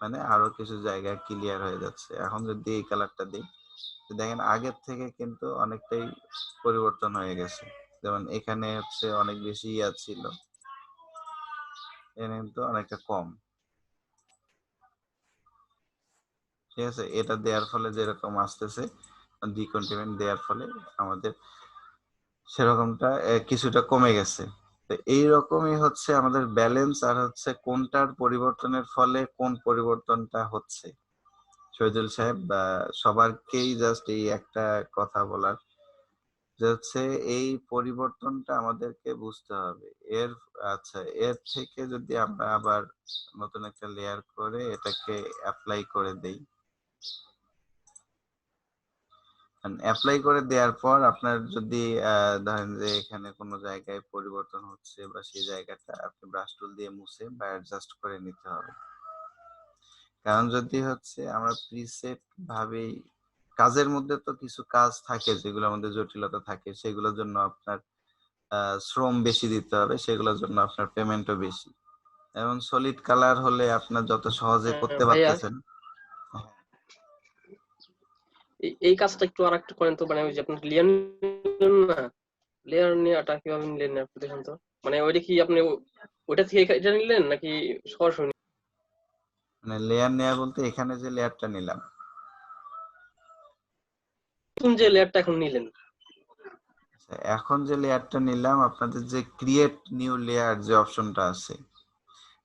[SPEAKER 1] মানে আরো কিছু জায়গায় ক্লিয়ার হয়ে যাচ্ছে। এখন যদি এই কালারটা দিই, তো দেখেন আগের থেকে কিন্তু অনেকটাই পরিবর্তন হয়ে গেছে। যেমন এখানে হচ্ছে অনেক বেশি ইয়া ছিল, এখানে কিন্তু অনেকটা কম। ঠিক আছে, এটা দেওয়ার ফলে যেরকম আসতেছে, ডিকন্টিনেন্ট দেওয়ার ফলে আমাদের সেরকমটা কিছুটা কমে গেছে। তো এইরকমই হচ্ছে আমাদের ব্যালেন্স আর হচ্ছে কোনটার পরিবর্তনের ফলে কোন পরিবর্তনটা হচ্ছে। শহীদুল সাহেব সবারকেই জাস্ট এই একটা কথা বলার যে হচ্ছে এই পরিবর্তনটা আমাদেরকে বুঝতে হবে। এর আচ্ছা এর থেকে যদি আমরা আবার নতুন একটা লেয়ার করে এটাকে অ্যাপ্লাই করে দেই, অ্যাপ্লাই করে দেওয়ার পর আপনার যদি ধরেন যে এখানে কোনো জায়গায় পরিবর্তন হচ্ছে বা সেই জায়গাটা আপনি ব্রাশ টুল দিয়ে মুছে বা অ্যাডজাস্ট করে নিতে হবে। কারণ যদি হচ্ছে আমরা প্রিসেট ভাবেই কাজের মধ্যে তো কিছু কাজ থাকে যেগুলো আমাদের জটিলতা থাকে, সেগুলোর জন্য আপনার শ্রম বেশি দিতে হবে, সেগুলোর জন্য আপনার পেমেন্টও বেশি। এবং সলিড কালার হলে আপনার যত সহজে করতে
[SPEAKER 2] ভাইয়া,
[SPEAKER 1] পারতেছেন। হ্যাঁ,
[SPEAKER 2] এই কাজটা একটু আর একটু করেন তো, মানে ওই যে আপনার লেয়ার নিলেন না, লেয়ার নেওয়াটা কিভাবে নিলেন আপনি দেখেন তো। মানে ওইটা কি আপনি ওইটা থেকে এটা নিলেন নাকি সরাসরি
[SPEAKER 1] মানে লেয়ার নেওয়া বলতে এখানে যে লেয়ারটা নিলাম,
[SPEAKER 2] নতুন যে লেয়ারটা এখন নিলেন?
[SPEAKER 1] আচ্ছা, এখন যে লেয়ারটা নিলাম আপনাদের যে ক্রিয়েট নিউ লেয়ার যে অপশনটা আছে,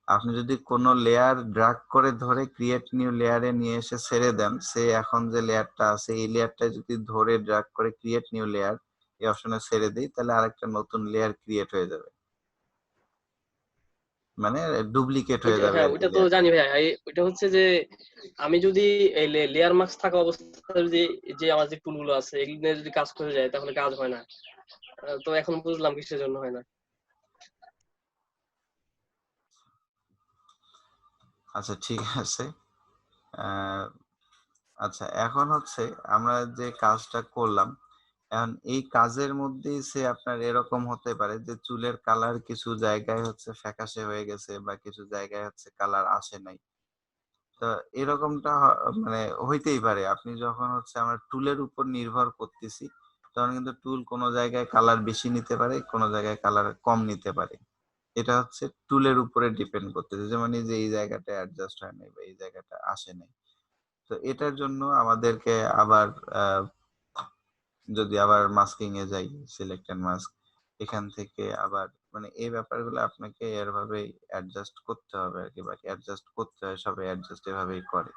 [SPEAKER 1] আপনি যদি কোনো লেয়ার ড্র্যাগ করে ধরে ক্রিয়েট নিউ লেয়ারে নিয়ে এসে ছেড়ে দেন, সে এখন যে লেয়ারটা আছে এই লেয়ারটা যদি ধরে ড্র্যাগ করে ক্রিয়েট নিউ লেয়ার এই অপশনে ছেড়ে দিই, তাহলে আরেকটা নতুন লেয়ার ক্রিয়েট হয়ে যাবে, মানে ডুপ্লিকেট হয়ে
[SPEAKER 2] ওইটা,
[SPEAKER 1] যাবে
[SPEAKER 2] হ্যাঁ
[SPEAKER 1] আর কি
[SPEAKER 2] ওইটা তো
[SPEAKER 1] লেয়ারটা।
[SPEAKER 2] জানি ভাইয়া। ওইটা হচ্ছে যে আমি যদি এই লেয়ার মার্কস থাকা অবস্থায় যদি যে আমার যে টুলগুলো আছে এগুলো নিয়ে যদি কাজ করে যায় তাহলে কাজ হয় না। তো এখন বুঝলাম কিসের জন্য হয় না।
[SPEAKER 1] আচ্ছা ঠিক আছে। আহ, আচ্ছা এখন হচ্ছে আমরা যে কাজটা করলাম, এখন এই কাজের মধ্যেই সে আপনার এরকম হতে পারে যে চুলের কালার কিছু জায়গায় হচ্ছে ফ্যাকাশে হয়ে গেছে বা কিছু জায়গায় হচ্ছে কালার আসে নাই। তো এরকমটা মানে হইতেই পারে। আপনি যখন হচ্ছে আমরা টুলের উপর নির্ভর করতেছি, তখন কিন্তু টুল কোনো জায়গায় কালার বেশি নিতে পারে, কোনো জায়গায় কালার কম নিতে পারে। এটা হচ্ছে টুলের উপরে ডিপেন্ড করতেছে। যেমন এই যে এই জায়গাটা অ্যাডজাস্ট হয় নাই বা এই জায়গাটা আসে নাই। তো এটার জন্য আমাদেরকে আবার আ যদি আবার মাস্কিং এ যাই, সিলেক্ট অ্যান্ড মাস্ক, এখান থেকে আবার মানে এই ব্যাপারগুলো আপনাকে এভাবেই অ্যাডজাস্ট করতে হবে আরকি, বা অ্যাডজাস্ট করতে হয়, সবাই অ্যাডজাস্ট এভাবেই করে।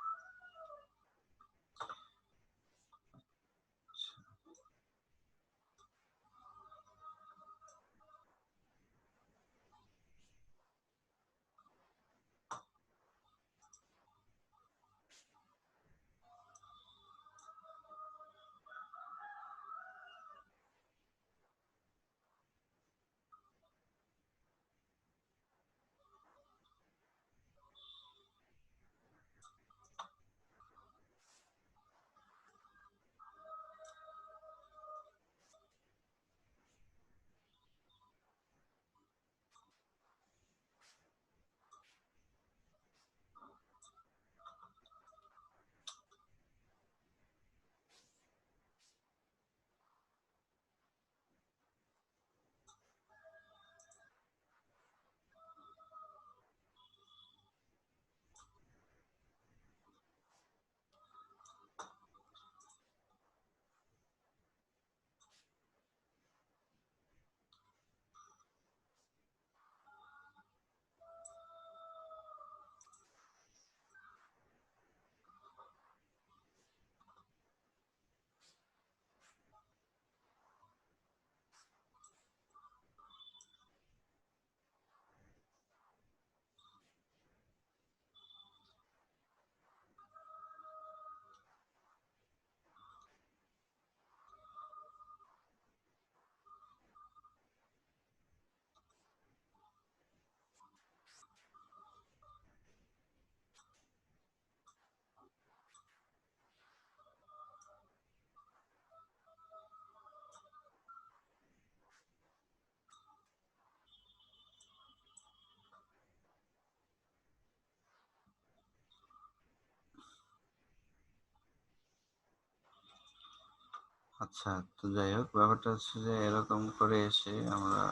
[SPEAKER 1] আচ্ছা, তো যাই হোক, ব্যাপারটা হচ্ছে যে এরকম করে এসে আমরা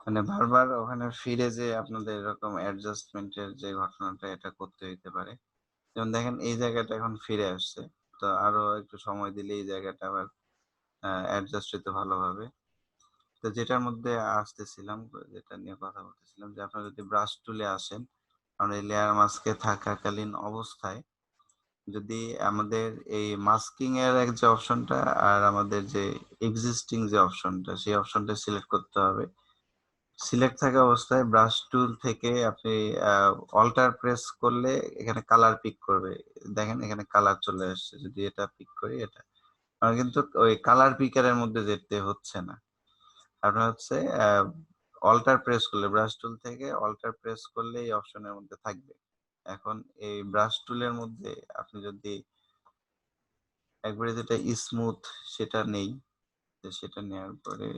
[SPEAKER 1] মানে বারবার ওখানে ফিরে যেয়ে আপনাদের এরকম অ্যাডজাস্টমেন্ট এর যে ঘটনাটা, এটা করতে হইতে পারে। যেমন দেখেন এই জায়গাটা এখন ফিরে আসছে। তো আরো একটু সময় দিলে এই জায়গাটা আবার অ্যাডজাস্ট হইতো ভালোভাবে। তো যেটার মধ্যে আসতেছিলাম, যেটা নিয়ে কথা বলতেছিলাম, যে আপনারা যদি ব্রাশ টুলে আসেন, আমরা এই লেয়ার মাস্কে থাকাকালীন অবস্থায় যদি আমাদের এই মাস্কিং এর এক যে অপশনটা আর আমাদের যে এক্সিস্টিং যে অপশনটা, সেই অপশনটা সিলেক্ট করতে হবে। সিলেক্ট থাকা অবস্থায় ব্রাশ টুল থেকে আপনি অল্টার প্রেস করলে এখানে কালার পিক করবে। দেখেন এখানে কালার চলে আসছে। যদি এটা পিক করি, এটা আমার কিন্তু ওই কালার পিকার এর মধ্যে যেতে হচ্ছে না। আপনার হচ্ছে অল্টার প্রেস করলে, ব্রাশ টুল থেকে অল্টার প্রেস করলে এই অপশনের মধ্যে থাকবে। এখন এই ব্রাশ টুলের মধ্যে আপনি যদি একবারে যেটা স্মুথ সেটা নেই, তো সেটা নেওয়ার পরে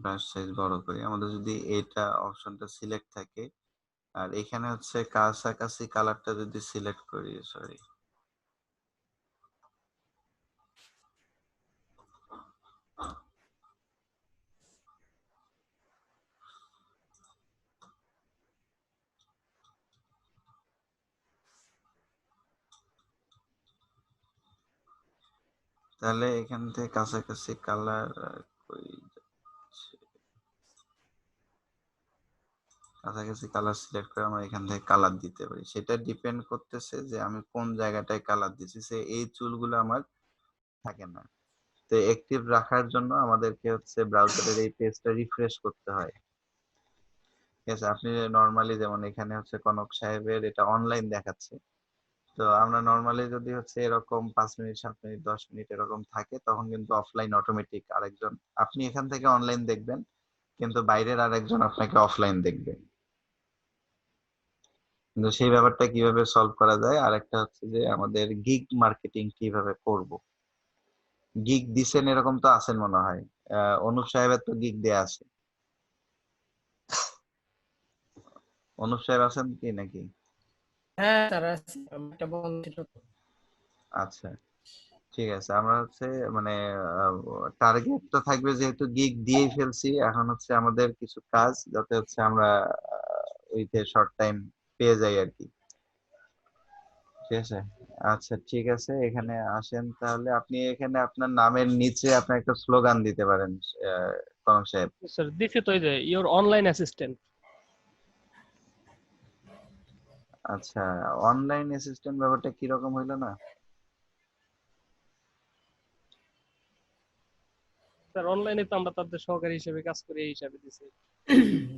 [SPEAKER 1] ব্রাশ সাইজ বড় করি। আমাদের যদি এটা অপশনটা সিলেক্ট থাকে, আর এখানে হচ্ছে কাছাকাছি কালারটা যদি সিলেক্ট করি, সরি, তাহলে এখান থেকে কাছাকাছি কালার কই যাচ্ছে? কাছাকাছি কালার সিলেক্ট করে আমরা এখান থেকে কালার দিতে পারি। সেটা ডিপেন্ড করতেছে যে আমি কোন জায়গাটায় কালার দিছি। এই চুলগুলো আমার থাকে না। তো অ্যাক্টিভ রাখার জন্য আমাদেরকে হচ্ছে ব্রাউজারের এই পেজটা রিফ্রেশ করতে হয়। ঠিক আছে? আপনি নরমালি যেমন এখানে হচ্ছে কনক সাহেবের এটা অনলাইন দেখাচ্ছে। তো আমরা নরমালি যদি হচ্ছে এরকম ৫ মিনিট, ৭ মিনিট, ১০ মিনিট এরকম থাকে, তখন কিন্তু অফলাইন অটোমেটিক আরেকজন, আপনি এখান থেকে অনলাইন দেখবেন, কিন্তু বাইরের আরেকজন আপনাকে অফলাইন দেখবে। কিন্তু সেই ব্যাপারটা কিভাবে সলভ করা যায়? আরেকটা হচ্ছে যে আমাদের গিগ মার্কেটিং কিভাবে করব। গিগ দিছেন এরকম তো আছেন মনে হয়। অনুপ সাহেবের তো গিগ দেয়া আছে। অনুপ সাহেব আছেন কি নাকি?
[SPEAKER 3] হ্যাঁ স্যার, আছে। আমার একটা বন্ধু ছিল তো।
[SPEAKER 1] আচ্ছা, ঠিক আছে। আমরা হচ্ছে মানে টার্গেট তো থাকবে, যেহেতু গিগ দিয়েই ফেলছি, এখন হচ্ছে আমাদের কিছু কাজ যাতে হচ্ছে আমরা ওইতে শর্ট টাইম পেয়ে যাই আর কি। ঠিক আছে। আচ্ছা ঠিক আছে, এখানে আসেন তাহলে। আপনি এখানে আপনার নামের নিচে আপনি একটা স্লোগান দিতে পারেন, কনক সাহেব।
[SPEAKER 2] স্যার দিছি তো, এই যে ইওর অনলাইন অ্যাসিস্ট্যান্ট।
[SPEAKER 1] আচ্ছা, অনলাইন অ্যাসিস্ট্যান্ট ব্যাপারটা কিরকম হইলো না?
[SPEAKER 2] স্যার অনলাইনে তো আমরা তাদের সহকারী হিসেবে কাজ করি, এই হিসাবে দিছি।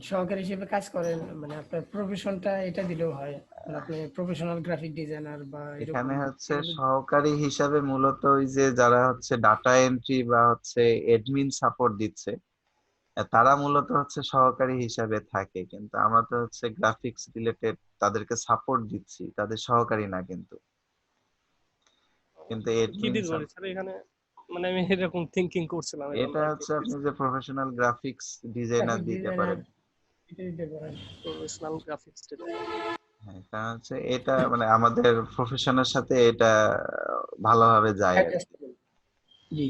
[SPEAKER 3] সহকারী হিসেবে কাজ করেন, মানে আপনার প্রফেশনটা এটা দিলেও হয়, মানে আপনি প্রফেশনাল গ্রাফিক ডিজাইনার বা
[SPEAKER 1] এখানে
[SPEAKER 3] এরকম
[SPEAKER 1] হচ্ছে
[SPEAKER 3] এগুলো।
[SPEAKER 1] সহকারী হিসাবে মূলত ওই যে যারা হচ্ছে ডাটা এন্ট্রি বা হচ্ছে এডমিন সাপোর্ট দিচ্ছে, তারা মূলত হচ্ছে সহকারী হিসাবে থাকে, কিন্তু আমরা তো হচ্ছে গ্রাফিক্স রিলেটেড তাদেরকে সাপোর্ট দিচ্ছি, তাদের সহকারী না কিন্তু। কিন্তু
[SPEAKER 2] কি
[SPEAKER 1] এডমিন,
[SPEAKER 2] দিব স্যার এখানে, মানে আমি এরকম থিঙ্কিং করছিলাম এজন্য
[SPEAKER 1] এটা
[SPEAKER 2] আর কি।
[SPEAKER 1] হচ্ছে আপনি যে প্রফেশনাল গ্রাফিক্স ডিজাইনার
[SPEAKER 3] গ্রাফিক
[SPEAKER 1] দিতে
[SPEAKER 3] ডিজাইনার
[SPEAKER 1] পারেন।
[SPEAKER 3] এটা দিতে পারেন।
[SPEAKER 2] Professional graphics designer.
[SPEAKER 1] হ্যাঁ, কারণ হচ্ছে এটা মানে আমাদের প্রফেশনের সাথে এটা ভালোভাবে যায় আর কি।
[SPEAKER 3] অ্যাডজাস্টেবল। জি।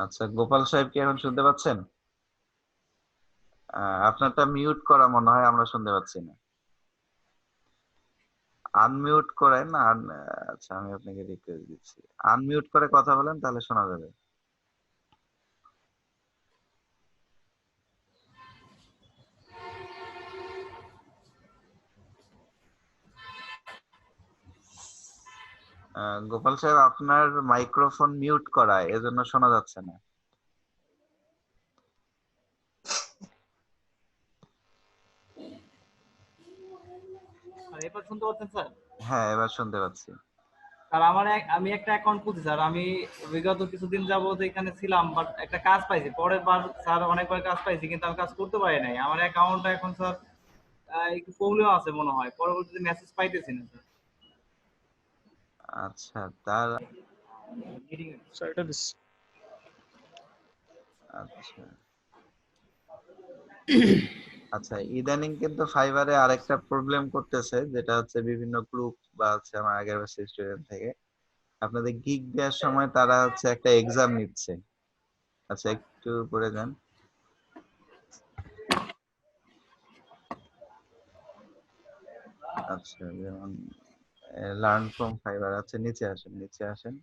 [SPEAKER 1] আচ্ছা, গোপাল সাহেব কি এখন শুনতে পাচ্ছেন? আপনারটা মিউট করা মনে হয়, আমরা শুনতে পাচ্ছি না। আনমিউট করেন। আচ্ছা, আমি আপনাকে রিকোয়েস্ট দিচ্ছি, আনমিউট করে কথা বলেন, তাহলে শোনা যাবে। গোপাল সাহেব, আপনার মাইক্রোফোন মিউট করা, এজন্য শোনা যাচ্ছে না।
[SPEAKER 4] আর এবার শুনতে পাচ্ছেন স্যার?
[SPEAKER 1] হ্যাঁ, এবার শুনতে পাচ্ছি।
[SPEAKER 4] স্যার আমি একটা অ্যাকাউন্ট খুলছি স্যার। আমি বিগত কিছুদিন যাবত এখানে ছিলাম, বাট একটা কাজ পাইছি। পরের বার স্যার অনেকবার কাজ পাইছি, কিন্তু আমি কাজ করতে পারি নাই। আমার অ্যাকাউন্টটা এখন স্যার একটু প্রবলেম আছে মনে হয়, পরবর্তীতে মেসেজ পাইতেছি না স্যার।
[SPEAKER 1] আচ্ছা, তার
[SPEAKER 2] স্যার এটা দিছি।
[SPEAKER 1] আচ্ছা আচ্ছা, ইদানিং কিন্তু ফাইবারে আরেকটা প্রবলেম করতেছে, যেটা হচ্ছে বিভিন্ন গ্রুপ বা হচ্ছে আমার আগের বছর স্টুডেন্ট থেকে আপনাদের গিগ দেওয়ার সময় তারা হচ্ছে একটা এক্সাম নিচ্ছে। আচ্ছা, একটু পরে যান। আচ্ছা, যেমন লার্ন ফ্রম ফাইবার, আচ্ছা নিচে আসেন, নিচে আসেন।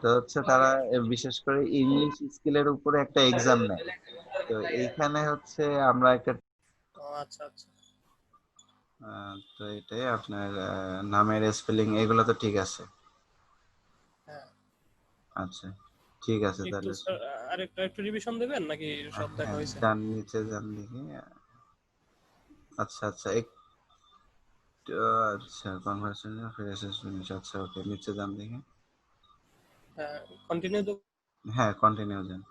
[SPEAKER 1] তো হচ্ছে তারা বিশেষ করে ইংলিশ স্কিলের উপরে একটা এক্সাম নেয়। তো এইখানে হচ্ছে আমরা একটা
[SPEAKER 2] আচ্ছা আচ্ছা।
[SPEAKER 1] তো এটাই আপনার নামের স্পেলিং এগুলো তো ঠিক আছে।
[SPEAKER 2] হ্যাঁ,
[SPEAKER 1] আচ্ছা, ঠিক আছে
[SPEAKER 2] একটু
[SPEAKER 1] তাহলে।
[SPEAKER 2] স্যার আরেকটা একটু রিভিশন দেবেন নাকি সব দেখা
[SPEAKER 1] হ্যাঁ,
[SPEAKER 2] হয়েছে?
[SPEAKER 1] যান নিচে যান দেখি। আচ্ছা আচ্ছা, একটু আচ্ছা, কনভার্সেশন ফ্রেশার্স ফিনিশ, আচ্ছা ওকে, নিচে যান দেখি।
[SPEAKER 2] হ্যাঁ, কন্টিনিউ দেব।
[SPEAKER 1] হ্যাঁ, কন্টিনিউ যান।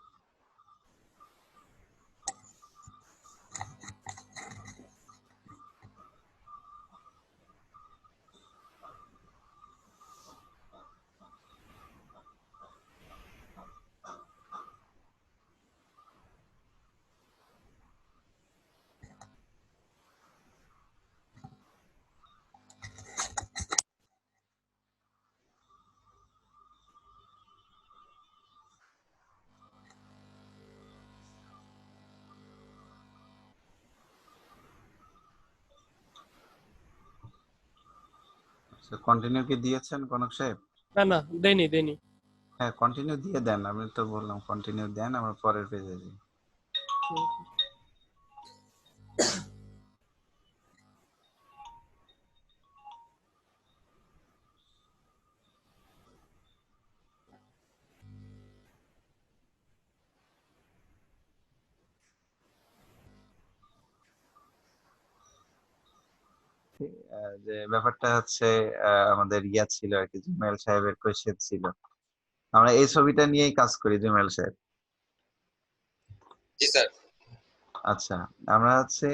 [SPEAKER 1] আচ্ছা, কন্টিনিউ কি দিয়েছেন কনক সাহেব?
[SPEAKER 2] না না, দেইনি।
[SPEAKER 1] হ্যাঁ, কন্টিনিউ দিয়ে দেন, আমি তো বললাম কন্টিনিউ দেন, আমরা পরের পেজে যাই। যে ব্যাপারটা হচ্ছে আমাদের ইয়া ছিল আর কি, জুমেল সাহেবের কোয়েশ্চেন ছিল। আমরা এই ছবিটা নিয়েই কাজ করি জুমেল সাহেব।
[SPEAKER 5] জি স্যার।
[SPEAKER 1] আচ্ছা, আমরা হচ্ছে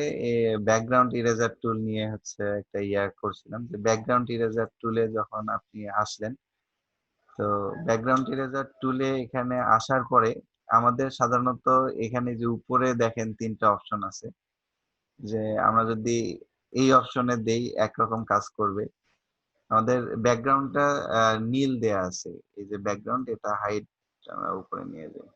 [SPEAKER 1] ব্যাকগ্রাউন্ড ইরেজার টুল নিয়ে হচ্ছে একটা ইয়া করছিলাম, যে ব্যাকগ্রাউন্ড ইরেজার টুলে যখন আপনি আসলেন, তো ব্যাকগ্রাউন্ড ইরেজার টুলে এখানে আসার পরে আমাদের সাধারণত এখানে যে উপরে দেখেন 3টা অপশন আছে, যে আমরা যদি এই অপশনে দেই একরকম কাজ করবে। আমাদের ব্যাকগ্রাউন্ডটা নীল দেয়া আছে, এই যে ব্যাকগ্রাউন্ড, এটা হাইট আমরা উপরে নিয়ে যাই।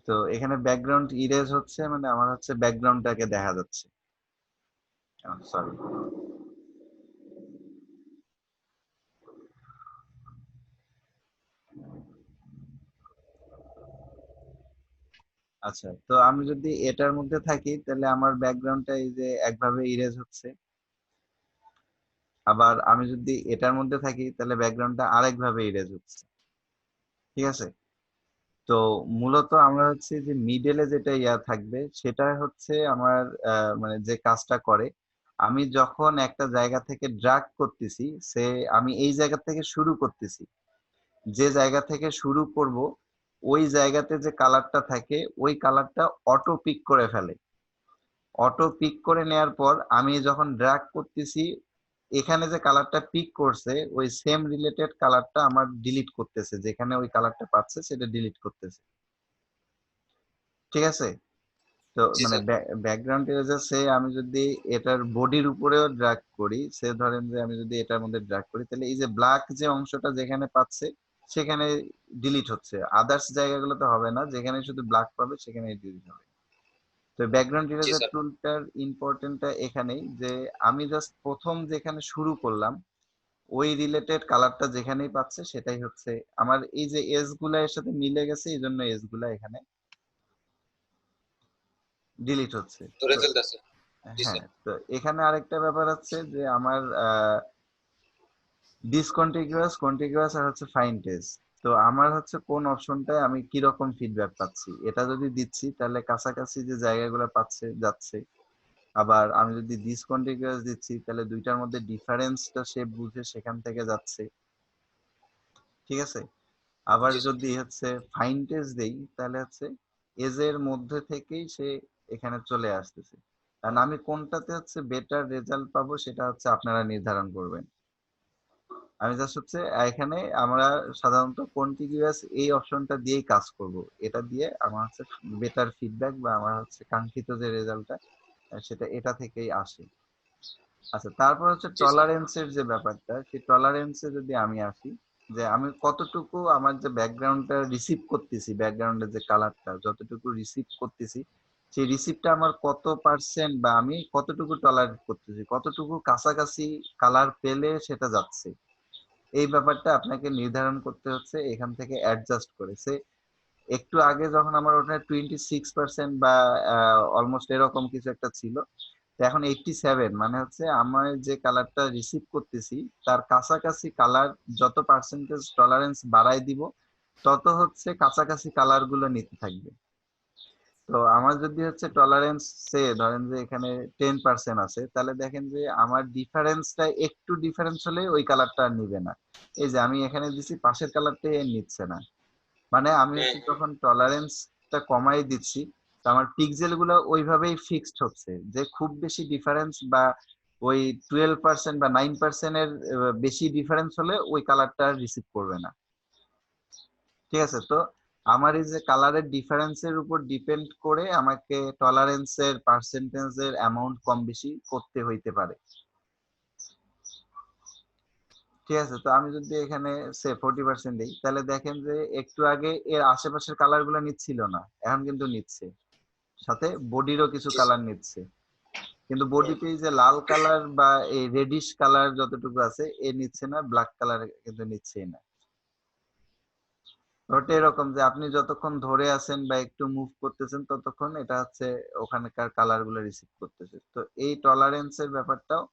[SPEAKER 1] তো এখানে ব্যাকগ্রাউন্ড ইরেজ হচ্ছে, মানে আমার হচ্ছে ব্যাকগ্রাউন্ডটাকে দেখা যাচ্ছে। সরি, আচ্ছা। তো আমি যদি এটার মধ্যে থাকি তাহলে আমার ব্যাকগ্রাউন্ডটা এই যে একভাবে ইরেজ হচ্ছে, আবার আমি যদি এটার মধ্যে থাকি তাহলে ব্যাকগ্রাউন্ডটা আরেকভাবে ইরেজ হচ্ছে। ঠিক আছে? তো মূলত আমরা হচ্ছে যে মিডলে যেটা ইয়া থাকবে সেটা হচ্ছে আমার মানে যে কাজটা করে, আমি যখন একটা জায়গা থেকে ড্র্যাগ করতেছি, আমি এই জায়গা থেকে শুরু করতেছি, যে জায়গা থেকে শুরু করব ওই জায়গাতে যে কালারটা থাকে ওই কালারটা অটো পিক করে ফেলে। অটো পিক করে নেয়ার পর আমি যখন ড্র্যাগ করতেছি, এখানে যে কালারটা পিক করছে ওই সেম রিলেটেড কালারটা আমার ডিলিট করতেছে, যেখানে ওই কালারটা পাচ্ছে সেটা ডিলিট করতেছে। ঠিক আছে? তো
[SPEAKER 5] জি
[SPEAKER 1] মানে
[SPEAKER 5] স্যার।
[SPEAKER 1] ব্যাকগ্রাউন্ড ইরেজার আমি যদি এটার বডির উপরেও ড্র্যাগ করি, ধরেন যে আমি যদি এটার মধ্যে ড্র্যাগ করি তাহলে এই যে ব্ল্যাক যে অংশটা যেখানে পাচ্ছে সেখানে ডিলিট হচ্ছে, আদার্স জায়গাগুলোতে হবে না, যেখানে শুধু ব্ল্যাক পাবে সেখানে ডিলিট হবে। তো ব্যাকগ্রাউন্ড
[SPEAKER 5] জি
[SPEAKER 1] ইরেজার
[SPEAKER 5] স্যার।
[SPEAKER 1] টুলটার ইম্পর্টেন্টটা এখানেই, যে আমি জাস্ট প্রথম যেখানে শুরু করলাম ওই রিলেটেড কালারটা যেখানেই পাচ্ছে সেটাই হচ্ছে আমার, এই যে এজ গুলা এর সাথে মিলে গেছে এই জন্য এজ গুলা এখানে ডিলিট হচ্ছে।
[SPEAKER 5] তো
[SPEAKER 1] তো
[SPEAKER 5] রেজাল্ট আছে। জি
[SPEAKER 1] হ্যাঁ,
[SPEAKER 5] স্যার।
[SPEAKER 1] তো এখানে আরেকটা ব্যাপার আছে যে আমার ডিসকন্টিগুয়াস, কন্টিগুয়াস আর হচ্ছে ফাইন টেজ। তো আমার হচ্ছে কোন অপশনটায় আমি কি রকম ফিডব্যাক পাচ্ছি এটা যদি দিচ্ছি তাহলে কাছাকাছি যে জায়গাগুলো পাচ্ছে যাচ্ছে, আবার আমি যদি ডিসকন্টিগুয়াস দিচ্ছি তাহলে দুইটার মধ্যে ডিফারেন্সটা সে বুঝে সেখান থেকে যাচ্ছে। ঠিক আছে? আবার
[SPEAKER 5] জি স্যার।
[SPEAKER 1] যদি হচ্ছে ফাইন টেজ দেই তাহলে হচ্ছে এজের মধ্যে থেকেই সে এখানে চলে আসতেছে। কারণ আমি কোনটাতে হচ্ছে বেটার রেজাল্ট পাবো সেটা হচ্ছে আপনারা নির্ধারণ করবেন। আমি জাস্ট হচ্ছে এখানে আমরা সাধারণত কন্টিনিউয়াস এই অপশনটা দিয়েই কাজ করব, এটা দিয়ে আমার হচ্ছে বেটার ফিডব্যাক বা আমার হচ্ছে কাঙ্ক্ষিত যে রেজাল্টটা সেটা এটা থেকেই আসে। আচ্ছা, তারপর হচ্ছে
[SPEAKER 5] জি স্যার।
[SPEAKER 1] টলারেন্সের যে ব্যাপারটা, সেই টলারেন্সে যদি আমি আসি, যে আমি কতটুকু আমার যে ব্যাকগ্রাউন্ডটা রিসিভ করতেছি, ব্যাকগ্রাউন্ডের যে কালারটা যতটুকু রিসিভ করতেছি সেই রিসিভটা আমার কত পার্সেন্ট, বা আমি কতটুকু টলারেট করতেছি, কতটুকু কাছাকাছি কালার পেলে সেটা যাচ্ছে, এই ব্যাপারটা আপনাকে নির্ধারণ করতে হচ্ছে এখান থেকে অ্যাডজাস্ট করে। একটু আগে যখন আমার ওটা 26% বা অলমোস্ট এরকম কিছু একটা ছিল, তো এখন 87, মানে হচ্ছে আমার যে কালারটা রিসিভ করতেছি তার কাছাকাছি কালার যত পার্সেন্টেজ টলারেন্স বাড়াই দিব তত হচ্ছে কাছাকাছি কালার গুলো নিতে থাকবে। তো আমার যদি হচ্ছে টলারেন্স ধরেন যে এখানে 10% আছে, তাহলে দেখেন যে আমার ডিফারেন্সটা একটু ডিফারেন্স হলে ওই কালারটা আর নিবে না। এই যে আমি এখানে দিছি পাশের কালারটাই নিচ্ছে না, মানে আমি
[SPEAKER 5] হ্যাঁ
[SPEAKER 1] হচ্ছে
[SPEAKER 5] হ্যাঁ।
[SPEAKER 1] যখন টলারেন্সটা কমাই দিচ্ছি তো আমার পিক্সেল গুলো ওইভাবেই ফিক্সড হচ্ছে, যে খুব বেশি ডিফারেন্স বা ওই 12% বা 9% এর বেশি ডিফারেন্স হলে ওই কালারটা রিসিভ করবে না। ঠিক আছে? তো আমার এই যে কালারের ডিফারেন্সের উপর ডিপেন্ড করে আমাকে টলারেন্সের পার্সেন্টেজের অ্যামাউন্ট কম বেশি করতে হইতে পারে। ঠিক আছে? তো আমি যদি এখানে 40% দিই তাহলে দেখেন যে একটু আগে এর আশেপাশের কালার গুলো নিচ্ছিল না, এখন কিন্তু নিচ্ছে, সাথে বডিরও কিছু
[SPEAKER 5] জি স্যার।
[SPEAKER 1] কালার নিচ্ছে। কিন্তু
[SPEAKER 5] হুম।
[SPEAKER 1] বডিতে যে লাল কালার বা এই রেডিশ কালার যতটুকু আছে এ নিচ্ছে না, ব্ল্যাক কালার কিন্তু নিচ্ছেই না। ওটা এরকম যে আপনি যতক্ষণ ধরে আছেন বা একটু মুভ করতেছেন ততক্ষণ এটা হচ্ছে ওখানকার কালার গুলো রিসিভ করতেছে। তো এই টলারেন্সের ব্যাপারটাও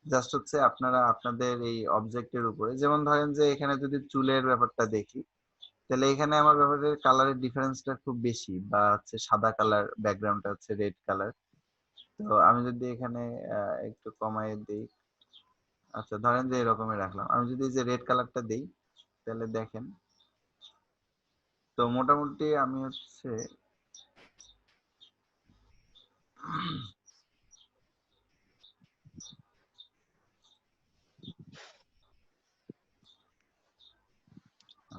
[SPEAKER 1] জাস্ট হচ্ছে আপনারা আপনাদের এই অবজেক্টের উপরে, যেমন ধরেন যে এখানে যদি চুলের ব্যাপারটা দেখি, তাহলে এখানে আমার ব্যাপারে কালারের ডিফারেন্সটা খুব বেশি, বা হচ্ছে সাদা কালার, ব্যাকগ্রাউন্ডটা হচ্ছে রেড কালার। তো আমি যদি এখানে একটু কমায় দিই, আচ্ছা ধরেন যে এরকমই রাখলাম, আমি যদি এই যে রেড কালারটা দিই তাহলে দেখেন, তো মোটামুটি আমি হচ্ছে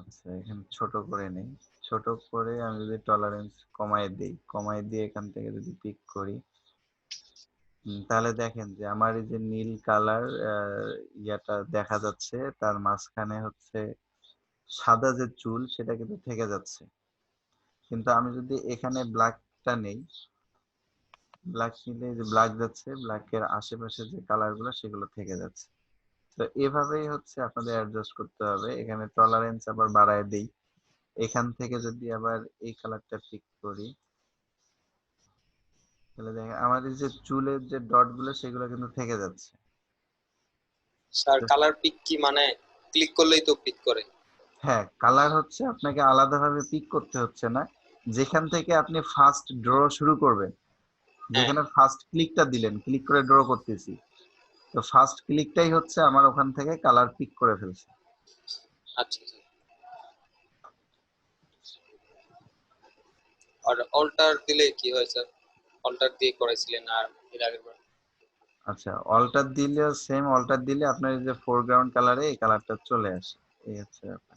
[SPEAKER 1] আচ্ছা এখানে ছোট করে নেই, ছোট করে আমি যদি টলারেন্স কমায় দিয়ে এখান থেকে যদি পিক করি, তাহলে দেখেন যে আমার এই যে নীল কালার ইয়াটা দেখা যাচ্ছে, তার মাঝখানে হচ্ছে সাদা যে চুল সেটা কিন্তু থেকে যাচ্ছে। কিন্তু আমি যদি এখানে ব্ল্যাকটা নেই, ব্ল্যাক নিলে যে ব্ল্যাক যাচ্ছে, ব্ল্যাকের আশেপাশে যে কালার গুলো সেগুলো থেকে যাচ্ছে। তো এভাবেই হচ্ছে আপনাদের অ্যাডজাস্ট করতে হবে। এখানে টলারেন্স আবার বাড়ায় দেই, এখান থেকে যদি আবার এই কালারটা পিক করি, তাহলে দেখেন আমার এই যে চুলের যে ডট গুলো সেগুলো কিন্তু থেকে যাচ্ছে।
[SPEAKER 5] স্যার কালার পিক কি মানে ক্লিক করলেই তো পিক করে?
[SPEAKER 1] হ্যাঁ, কালার হচ্ছে আপনাকে আলাদাভাবে পিক করতে হচ্ছে না, যেখান থেকে আপনি ফার্স্ট ড্র শুরু করবেন, যেখানে ফার্স্ট ক্লিকটা দিলেন, ক্লিক করে ড্র করতেছি, তো ফার্স্ট ক্লিকটাই হচ্ছে আমার ওখান থেকে কালার পিক করে ফেলছে।
[SPEAKER 5] আচ্ছা স্যার। আর অল্টার দিলে কি হয় স্যার? অল্টার দিয়ে করাইছিলেন আর এর আগের বার।
[SPEAKER 1] আচ্ছা অল্টার দিলে সেম, অল্টার দিলে আপনার এই যে ফোরগ্রাউন্ড কালারে এই কালারটা চলে আসে, এই হচ্ছে ব্যাপার।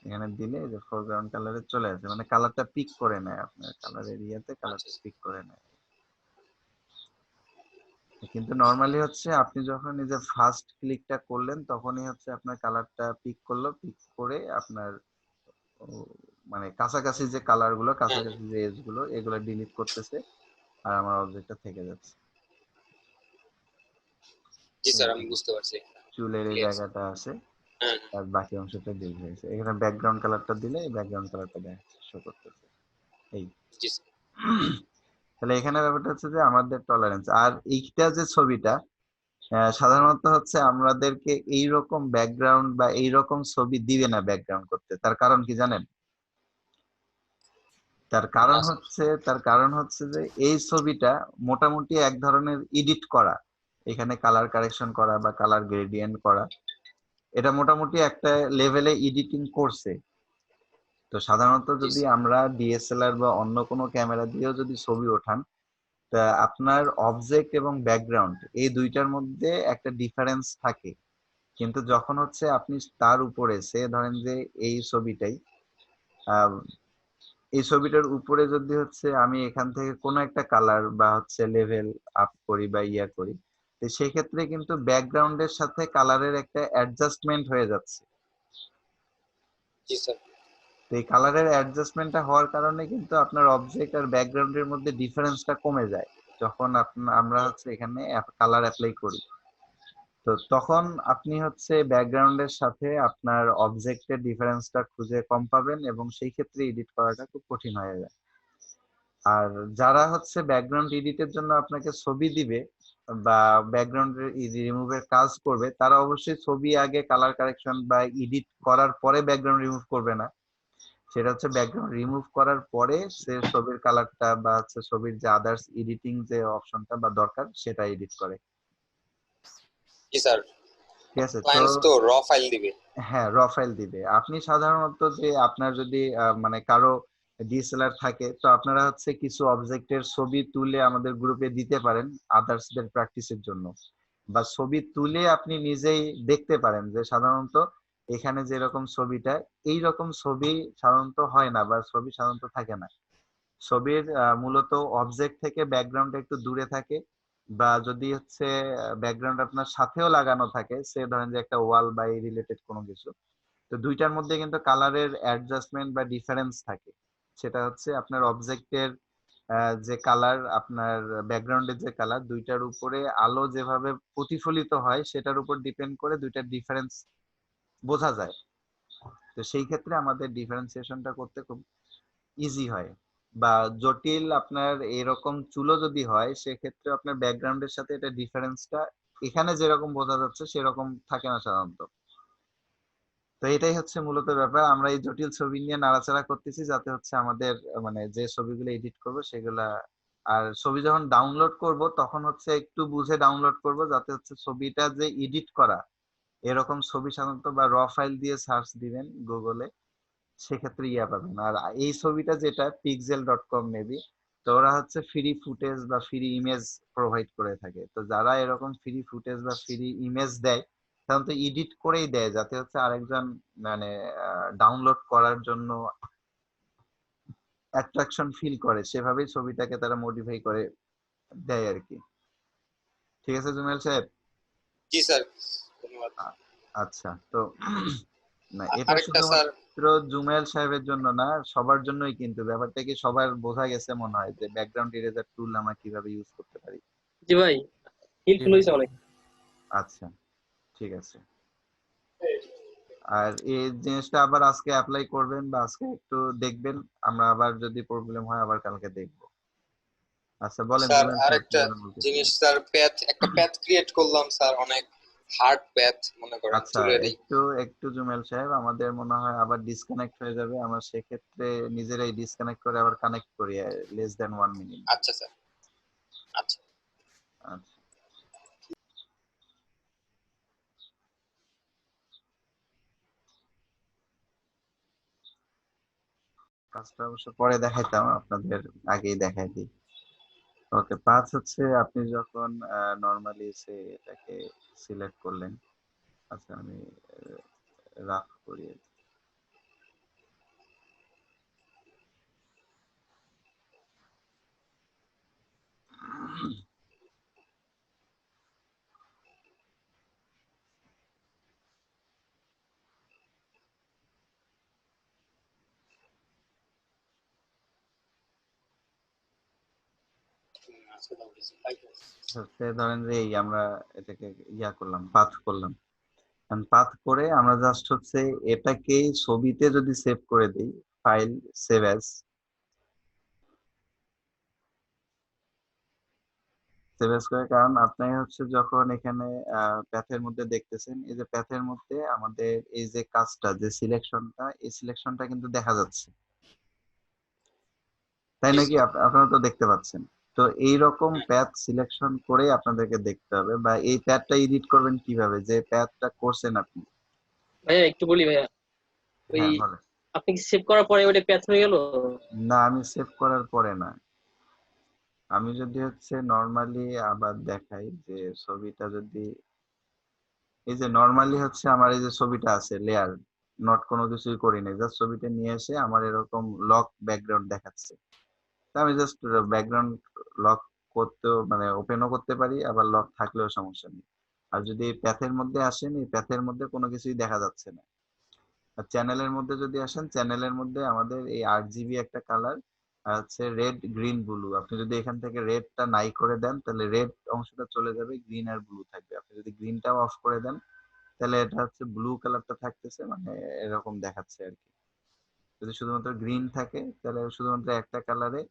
[SPEAKER 1] এখানে দিলে এই যে ফোরগ্রাউন্ড কালারে চলে আসে, মানে কালারটা পিক করে নেয়, আপনার কালার এরিয়াতে কালারটা
[SPEAKER 5] আচ্ছা
[SPEAKER 1] পিক করে নেয়। কিন্তু নরমালি হচ্ছে আপনি যখন এই যে ফার্স্ট ক্লিকটা করলেন তখনই হচ্ছে আপনার কালারটা পিক করলো, পিক করে আপনার মানে কাছাকাছি যে কালার গুলো,
[SPEAKER 5] হ্যাঁ
[SPEAKER 1] কাছাকাছি যে এজ গুলো, এগুলো ডিলিট করতেছে আর আমার অবজেক্টটা থেকে যাচ্ছে।
[SPEAKER 5] জি
[SPEAKER 1] এই
[SPEAKER 5] স্যার আমি বুঝতে পারছি।
[SPEAKER 1] চুলের এই
[SPEAKER 5] ক্লিয়ার স্যার।
[SPEAKER 1] জায়গাটা আছে,
[SPEAKER 5] হ্যাঁ
[SPEAKER 1] আর বাকি অংশটা ডিলিট হয়েছে। এখানে ব্যাকগ্রাউন্ড কালারটা দিলে এই ব্যাকগ্রাউন্ড কালারটা দেখাচ্ছে, শো করতেছে। এই
[SPEAKER 5] জি স্যার।
[SPEAKER 1] তাহলে এখানে ব্যাপারটা হচ্ছে যে আমাদের টলারেন্স, আর এইটা যে ছবিটা সাধারণত হচ্ছে আমাদেরকে এইরকম ব্যাকগ্রাউন্ড বা এইরকম ছবি দিবে না ব্যাকগ্রাউন্ড করতে। তার কারণ কি জানেন?
[SPEAKER 5] না স্যার।
[SPEAKER 1] তার কারণ হচ্ছে যে এই ছবিটা মোটামুটি এক ধরনের এডিট করা, এখানে কালার কারেকশন করা বা কালার গ্রেডিয়েন্ট করা, এটা মোটামুটি একটা লেভেলে এডিটিং করছে। তো সাধারণত
[SPEAKER 5] জি
[SPEAKER 1] যদি
[SPEAKER 5] স্যার।
[SPEAKER 1] আমরা ডিএসএলআর বা অন্য কোনো ক্যামেরা দিয়েও যদি ছবি ওঠান, তা আপনার অবজেক্ট এবং ব্যাকগ্রাউন্ড এই দুইটার মধ্যে একটা ডিফারেন্স থাকে। কিন্তু যখন হচ্ছে আপনি তার উপরে সে ধরেন যে এই ছবিটাই, আহ, এই ছবিটার উপরে যদি হচ্ছে আমি এখান থেকে কোনো একটা কালার বা হচ্ছে লেভেল আপ করি বা ইয়া করি, তো সেই ক্ষেত্রে কিন্তু ব্যাকগ্রাউন্ডের সাথে কালারের একটা অ্যাডজাস্টমেন্ট হয়ে যাচ্ছে।
[SPEAKER 5] জি স্যার।
[SPEAKER 1] তো এই কালারের অ্যাডজাস্টমেন্টটা হওয়ার কারণে কিন্তু আপনার অবজেক্ট আর ব্যাকগ্রাউন্ডের মধ্যে ডিফারেন্সটা কমে যায় যখন আমরা হচ্ছে এখানে কালার অ্যাপ্লাই করি। তো তখন আপনি হচ্ছে ব্যাকগ্রাউন্ডের সাথে আপনার অবজেক্টের ডিফারেন্সটা খুঁজে কম পাবেন, এবং সেই ক্ষেত্রে এডিট করাটা খুব কঠিন হয়ে যায়। আর যারা হচ্ছে ব্যাকগ্রাউন্ড এডিটের জন্য আপনাকে ছবি দিবে বা ব্যাকগ্রাউন্ডের রিমুভের কাজ করবে, তারা অবশ্যই ছবি আগে কালার কারেকশন বা এডিট করার পরে ব্যাকগ্রাউন্ড রিমুভ করবে না। সেটা হচ্ছে ব্যাকগ্রাউন্ড রিমুভ করার পরে সে ছবির কালারটা বা হচ্ছে ছবির যে আদার্স এডিটিং যে অপশনটা বা দরকার সেটা এডিট করে।
[SPEAKER 5] জি স্যার।
[SPEAKER 1] ঠিক আছে? তো
[SPEAKER 5] ক্লায়েন্টস তো র ফাইল দিবে।
[SPEAKER 1] হ্যাঁ, র ফাইল দিবে। আপনি সাধারণত যে আপনার যদি মানে কারো ডিএসএলআর থাকে, তো আপনারা হচ্ছে কিছু অবজেক্টের ছবি তুলে আমাদের গ্রুপে দিতে পারেন আদার্সদের প্র্যাকটিসের জন্য, বা ছবি তুলে আপনি নিজেই দেখতে পারেন যে সাধারণত এখানে যেরকম ছবিটা, এইরকম ছবি সাধারণত হয় না বা ছবি সাধারণত থাকে না। ছবির মূলত অবজেক্ট থেকে ব্যাকগ্রাউন্ড একটু দূরে থাকে, বা যদি হচ্ছে ব্যাকগ্রাউন্ড আপনার সাথেও লাগানো থাকে, সে ধরেন যে একটা ওয়াল বা এই রিলেটেড কোনো কিছু, তো দুইটার মধ্যে কিন্তু কালারের অ্যাডজাস্টমেন্ট বা ডিফারেন্স থাকে। সেটা হচ্ছে আপনার অবজেক্টের যে কালার, আপনার ব্যাকগ্রাউন্ডের যে কালার, দুইটার উপরে আলো যেভাবে প্রতিফলিত হয় সেটার উপর ডিপেন্ড করে দুইটার ডিফারেন্স বোঝা যায়। তো সেই ক্ষেত্রে আমাদের ডিফারেন্সিয়েশনটা করতে খুব ইজি হয়। বা জটিল আপনার এরকম চুলো যদি হয় সেক্ষেত্রে আপনার ব্যাকগ্রাউন্ডের সাথে এটা ডিফারেন্সটা এখানে যেরকম বোঝা যাচ্ছে সেরকম থাকে না সাধারণত। তো এটাই হচ্ছে মূলত ব্যাপার। আমরা এই জটিল ছবি নিয়ে নাড়াচাড়া করতেছি যাতে হচ্ছে আমাদের মানে যে ছবিগুলো এডিট করব সেগুলা, আর ছবি যখন ডাউনলোড করব তখন হচ্ছে একটু বুঝে ডাউনলোড করব যাতে হচ্ছে ছবিটা যে এডিট করা এরকম ছবি সাধারণত বা র ফাইল দিয়ে সার্চ দিবেন গুগলে, সেক্ষেত্রে ইয়া পাবেন। আর এই ছবিটা যেটা pixel.com মেবি, তো ওরা হচ্ছে ফ্রি ফুটেজ বা ফ্রি ইমেজ প্রোভাইড করে থাকে। তো যারা এরকম ফ্রি ফুটেজ বা ফ্রি ইমেজ দেয় সাধারণত এডিট করেই দেয় যাতে হচ্ছে আরেকজন মানে ডাউনলোড করার জন্য অ্যাট্রাকশন ফিল করে, সেভাবেই ছবিটাকে তারা মডিফাই করে দেয় আর কি। ঠিক আছে জুমেল সাহেব?
[SPEAKER 5] জি স্যার, ধন্যবাদ।
[SPEAKER 1] আচ্ছা, তো না এটা
[SPEAKER 5] আরেকটা স্যার,
[SPEAKER 1] শুধুমাত্র জুমেল সাহেবের জন্য না, সবার জন্যই কিন্তু ব্যাপারটা কি সবার বোঝা গেছে মনে হয় যে ব্যাকগ্রাউন্ড ইরেজার টুল আমরা কিভাবে ইউজ করতে পারি।
[SPEAKER 2] জি ভাই, হেল্পফুল হয়েছে অনেক।
[SPEAKER 1] আচ্ছা, ঠিক আছে। আর এই জিনিসটা আবার আজকে অ্যাপ্লাই করবেন বা আজকে একটু দেখবেন, আমরা আবার যদি প্রবলেম হয় আবার কালকে দেখব। আচ্ছা বলেন
[SPEAKER 5] স্যার
[SPEAKER 1] জুমেল সাহেব কি
[SPEAKER 5] আরেকটা
[SPEAKER 1] যেন বলতেছিলেন।
[SPEAKER 5] জিনিস স্যার, একটা প্যাথ ক্রিয়েট করলাম স্যার, অনেক হার্ড প্যাথ মনে করেন
[SPEAKER 1] আচ্ছা,
[SPEAKER 5] চুলেরই।
[SPEAKER 1] একটু একটু জুমেল সাহেব আমাদের মনে হয় আবার ডিসকানেক্ট হয়ে যাবে, আমরা সেক্ষেত্রে নিজেরাই ডিসকানেক্ট করে আবার কানেক্ট করি লেস দ্যান 1 মিনিট।
[SPEAKER 5] আচ্ছা স্যার, আচ্ছা।
[SPEAKER 1] আচ্ছা, কাজটা অবশ্য পরে দেখাইতাম, আপনাদের আগেই দেখাই দিই। ওকে, 5 হচ্ছে আপনি যখন নরমালি এটাকে সিলেক্ট করলেন। আচ্ছা আমি রাফ করি। হচ্ছে ধরেন যে এই আমরা এটাকে ইয়া করলাম, পাথ করলাম। পাথ করে আমরা জাস্ট হচ্ছে এটাকেই ছবিতে যদি সেভ করে দিই, file save as, save as করে, কারণ আপনি হচ্ছে যখন এখানে প্যাথের মধ্যে দেখতেছেন, এই যে প্যাথের মধ্যে আমাদের এই যে কাজটা যে সিলেকশনটা, এই সিলেকশনটা কিন্তু দেখা যাচ্ছে, তাই
[SPEAKER 5] জি
[SPEAKER 1] নাকি?
[SPEAKER 5] স্যার।
[SPEAKER 1] আপনারা তো দেখতে পাচ্ছেন। তো এইরকম প্যাথ সিলেকশন করে আপনাদেরকে দেখতে হবে, বা এই প্যাথটা এডিট করবেন কিভাবে, যে প্যাথটা করছেন আপনি।
[SPEAKER 2] ভাইয়া একটু বলি ভাইয়া, ওই
[SPEAKER 1] হ্যাঁ বলেন।
[SPEAKER 2] আপনি কি সেভ করার পরে ওটা প্যাচ হয়ে গেল?
[SPEAKER 1] না, আমি সেভ করার পরে না, আমি যদি হচ্ছে নর্মালি আবার দেখাই যে ছবিটা যদি এই যে নর্মালি হচ্ছে আমার এই যে ছবিটা আছে লেয়ার, নট কোনো কিছুই করি নাই, জাস্ট ছবিটা নিয়ে এসে আমার এরকম লক ব্যাকগ্রাউন্ড দেখাচ্ছে। তা আমি জাস্ট ব্যাকগ্রাউন্ড লক করতেও মানে ওপেনও করতে পারি, আবার লক থাকলেও সমস্যা নেই। আর যদি এই প্যাথের মধ্যে আসেন, এই প্যাথের মধ্যে কোনো কিছুই দেখা যাচ্ছে না। আর চ্যানেলের মধ্যে যদি আসেন, চ্যানেলের মধ্যে আমাদের এই RGB একটা কালার হচ্ছে রেড গ্রিন ব্লু, আপনি যদি এখান থেকে রেডটা নাই করে দেন তাহলে রেড অংশটা চলে যাবে, গ্রিন আর ব্লু থাকবে। আপনি যদি গ্রিনটাও অফ করে দেন তাহলে এটা হচ্ছে ব্লু কালারটা থাকতেছে, মানে এরকম দেখাচ্ছে আর কি। যদি শুধুমাত্র গ্রিন থাকে তাহলে শুধুমাত্র একটা কালারে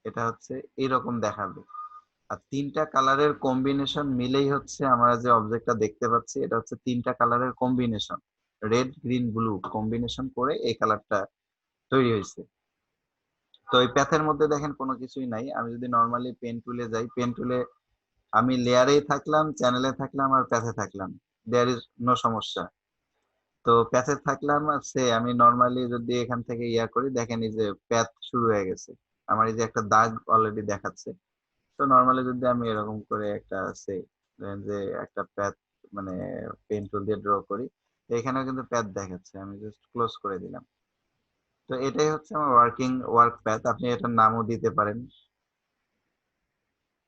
[SPEAKER 1] এটা হচ্ছে এইরকম দেখাবে। আর তিনটা কালারের কম্বিনেশন মিলেই হচ্ছে আমরা যে অবজেক্টটা দেখতে পাচ্ছি, এটা হচ্ছে তিনটা কালারের combination, red green blue combination করে এই কালারটা তৈরি হয়েছে। তো এই প্যাথের মধ্যে দেখেন কোনো কিছুই নাই। আমি যদি নর্মালি পেন টুলে যাই, পেন টুলে আমি লেয়ারেই থাকলাম, চ্যানেলে থাকলাম আর প্যাথে থাকলাম, দেয়ার ইজ নো সমস্যা। তো প্যাথে থাকলাম আছে, আমি নর্মালি যদি এখান থেকে ইয়া করি দেখেন এই যে প্যাথ শুরু হয়ে গেছে, আমার এই যে একটা দাগ অলরেডি দেখাচ্ছে। তো নর্মালি যদি আমি এরকম করে একটা আছে যে একটা প্যাথ মানে পেন টুল দিয়ে ড্র করি, তো এখানেও কিন্তু প্যাথ দেখাচ্ছে, আমি জাস্ট ক্লোজ করে দিলাম। তো এটাই হচ্ছে আমার ওয়ার্ক প্যাথ। আপনি এটার নামও দিতে পারেন,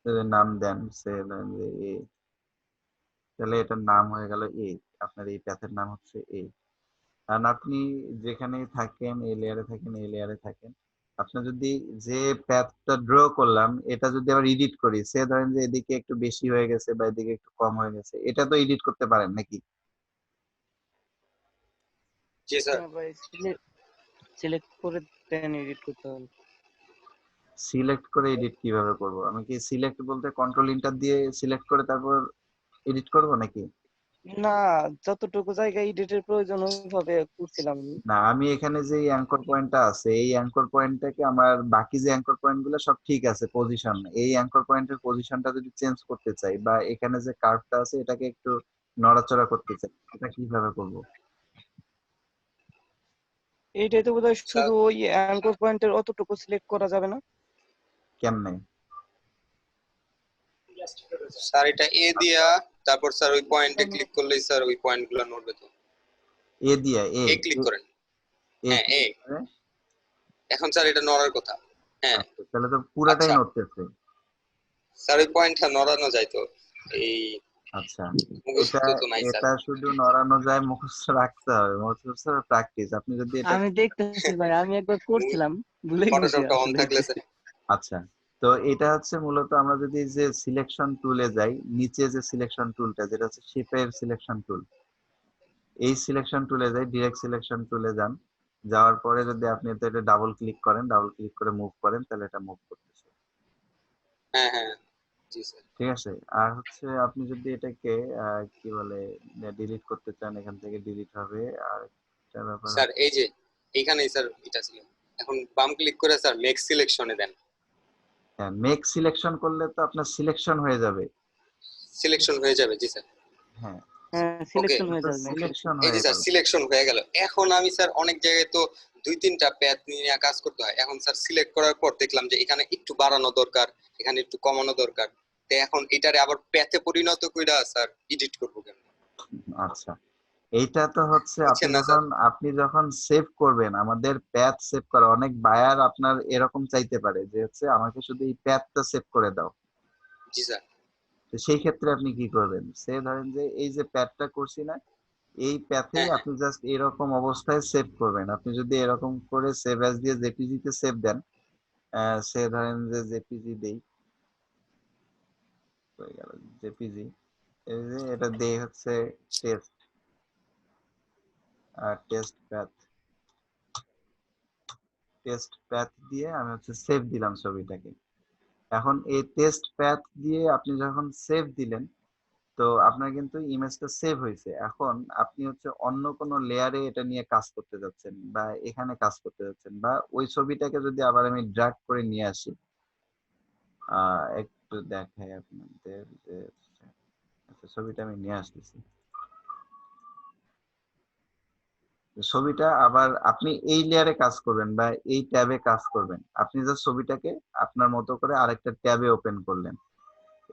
[SPEAKER 1] যদি নাম দেন সে এ, তাহলে এটার নাম হয়ে গেল এ, আপনার এই প্যাথের নাম হচ্ছে এ। কারণ আপনি যেখানেই থাকেন, এই লেয়ারে থাকেন, এই লেয়ারে থাকেন, আপনার যদি যে প্যাথটা ড্র করলাম এটা যদি আবার এডিট করি, সে ধরেন যে এদিকে একটু বেশি হয়ে গেছে বা এদিকে একটু কম হয়ে গেছে, এটা তো এডিট করতে পারেন নাকি?
[SPEAKER 5] জি স্যার।
[SPEAKER 6] হ্যাঁ ভাই, সিলেক্ট করে দেন এডিট করতে হবে।
[SPEAKER 1] সিলেক্ট করে এডিট কিভাবে করব? আমি কি সিলেক্ট বলতে কন্ট্রোল ইন্টার দিয়ে সিলেক্ট করে তারপর এডিট করব নাকি?
[SPEAKER 6] না, যতটুকু জায়গা এডিটের প্রয়োজন ওইভাবে করছিলাম আমি।
[SPEAKER 1] না, আমি এখানে যে অ্যাঙ্কর পয়েন্টটা আছে এই অ্যাঙ্কর পয়েন্টটাকে আমার বাকি যে অ্যাঙ্কর পয়েন্ট গুলো সব ঠিক আছে পজিশন, এই অ্যাঙ্কর পয়েন্টের পজিশনটা যদি চেঞ্জ করতে চাই বা এখানে যে কার্ভটা আছে এটাকে একটু নড়াচড়া করতে চাই, এটা কিভাবে করব?
[SPEAKER 6] এইটাই তো বোধহয়
[SPEAKER 5] স্যার
[SPEAKER 6] শুধু ওই অ্যাঙ্কর পয়েন্টের অতটুকু সিলেক্ট করা যাবে না?
[SPEAKER 1] কেমনে?
[SPEAKER 5] স্যার এটা এ দিয়া তারপর স্যার ওই পয়েন্টে ক্লিক করলেই স্যার ওই পয়েন্টগুলো নড়বে তো।
[SPEAKER 1] এ দিয়া
[SPEAKER 5] এ ক্লিক করেন।
[SPEAKER 1] এ
[SPEAKER 5] হ্যাঁ এ।
[SPEAKER 1] ক্লিক করে
[SPEAKER 5] এখন স্যার এটা নড়ার কথা। হ্যাঁ
[SPEAKER 1] আচ্ছা, তাহলে তো পুরাটাই
[SPEAKER 5] আচ্ছা
[SPEAKER 1] নড়তেছে।
[SPEAKER 5] স্যার ওই পয়েন্টটা নড়ানো যায় তো। এই
[SPEAKER 1] আচ্ছা, এটা
[SPEAKER 5] মুখস্থ তো নাই স্যার।
[SPEAKER 1] এটা শুধু নড়ানো যায়, মুখস্থ রাখতে হবে, মুখস্থ প্র্যাকটিস। আপনি যদি এটা
[SPEAKER 6] আমি দেখতেছি ভাই, আমি একবার করছিলাম, ভুলে গেছি
[SPEAKER 5] ফটোশপটা অন
[SPEAKER 6] আসলে।
[SPEAKER 5] থাকলে স্যার।
[SPEAKER 1] আচ্ছা, তো এটা হচ্ছে মূলত আমরা যদি যে সিলেকশন টুলে যাই, নিচে যে সিলেকশন টুলটা যেটা হচ্ছে শেপের সিলেকশন টুল, এই সিলেকশন টুলে যাই, ডিরেক্ট সিলেকশন টুলে যান। যাওয়ার পরে যদি আপনি এটা ডাবল ক্লিক করেন, ডাবল ক্লিক করে মুভ করেন, তাহলে এটা মুভ করতেছে।
[SPEAKER 5] হ্যাঁ হ্যাঁ জি স্যার।
[SPEAKER 1] ঠিক আছে। আর হচ্ছে আপনি যদি এটাকে কি বলে ডিলিট করতে চান, এখান থেকে ডিলিট হবে। আর একটা ব্যাপার
[SPEAKER 5] স্যার এই যে এইখানেই স্যার এটা ছিল। এখন বাম ক্লিক করে স্যার মেক সিলেকশনে দেন।
[SPEAKER 1] হ্যাঁ, মেক সিলেকশন করলে তো আপনার সিলেকশন হয়ে যাবে।
[SPEAKER 5] সিলেকশন হয়ে যাবে জি স্যার।
[SPEAKER 1] হ্যাঁ,
[SPEAKER 6] হ্যাঁ,
[SPEAKER 5] ওকে
[SPEAKER 6] সিলেকশন হয়ে
[SPEAKER 1] তো
[SPEAKER 6] যাবে next
[SPEAKER 1] সিলেকশন
[SPEAKER 5] এই যে
[SPEAKER 1] হয়ে
[SPEAKER 5] স্যার
[SPEAKER 1] গেল।
[SPEAKER 5] সিলেকশন হয়ে গেল। এখন আমি স্যার অনেক জায়গায় তো দুই তিনটা প্যাথ নিয়ে কাজ করতে হয়। এখন স্যার সিলেক্ট করার পর দেখলাম যে এখানে একটু বাড়ানো দরকার, এখানে একটু কমানো দরকার। তো এখন এটারে আবার প্যাথে পরিণত কইরা স্যার এডিট করবো কেন?
[SPEAKER 1] আচ্ছা, এইটা তো হচ্ছে
[SPEAKER 5] বুঝছেন না স্যার?
[SPEAKER 1] আপনি যখন সেভ করবেন, আমাদের প্যাথ সেভ করা অনেক বায়ার আপনার এরকম চাইতে পারে যে হচ্ছে আমাকে শুধু এই প্যাথটা সেভ করে দাও।
[SPEAKER 5] জি স্যার।
[SPEAKER 1] তো সেই ক্ষেত্রে আপনি কি করবেন? সে ধরেন যে এই যে প্যাথটা করছি না, এই প্যাথেই
[SPEAKER 5] হ্যাঁ হ্যাঁ
[SPEAKER 1] আপনি জাস্ট এরকম অবস্থায় সেভ করবেন। আপনি যদি এরকম করে সেভ অ্যাজ দিয়ে জেপিজি তে সেভ দেন, সে ধরেন যে জেপিজি দেই, হয়ে গেল জেপিজি, এই যে এটা দেই হচ্ছে test, test path, test path দিয়ে আমি হচ্ছে সেভ দিলাম ছবিটাকে। এখন এই টেস্ট প্যাথ দিয়ে আপনি যখন সেভ দিলেন, তো আপনার কিন্তু ইমেজটা সেভ হয়েছে। এখন আপনি হচ্ছে অন্য কোনো লেয়ারে এটা নিয়ে কাজ করতে যাচ্ছেন বা এখানে কাজ করতে যাচ্ছেন, বা ওই ছবিটাকে যদি আবার আমি ড্র্যাগ করে নিয়ে আসি, একটু দেখাই আপনাদের যে আচ্ছা, ছবিটা আমি নিয়ে আসতেছি। ছবিটা আবার আপনি এই লেয়ারে কাজ করবেন বা এই ট্যাবে কাজ করবেন, আপনি জাস্ট ছবিটাকে আপনার মতো করে আরেকটা ট্যাবে ওপেন করলেন।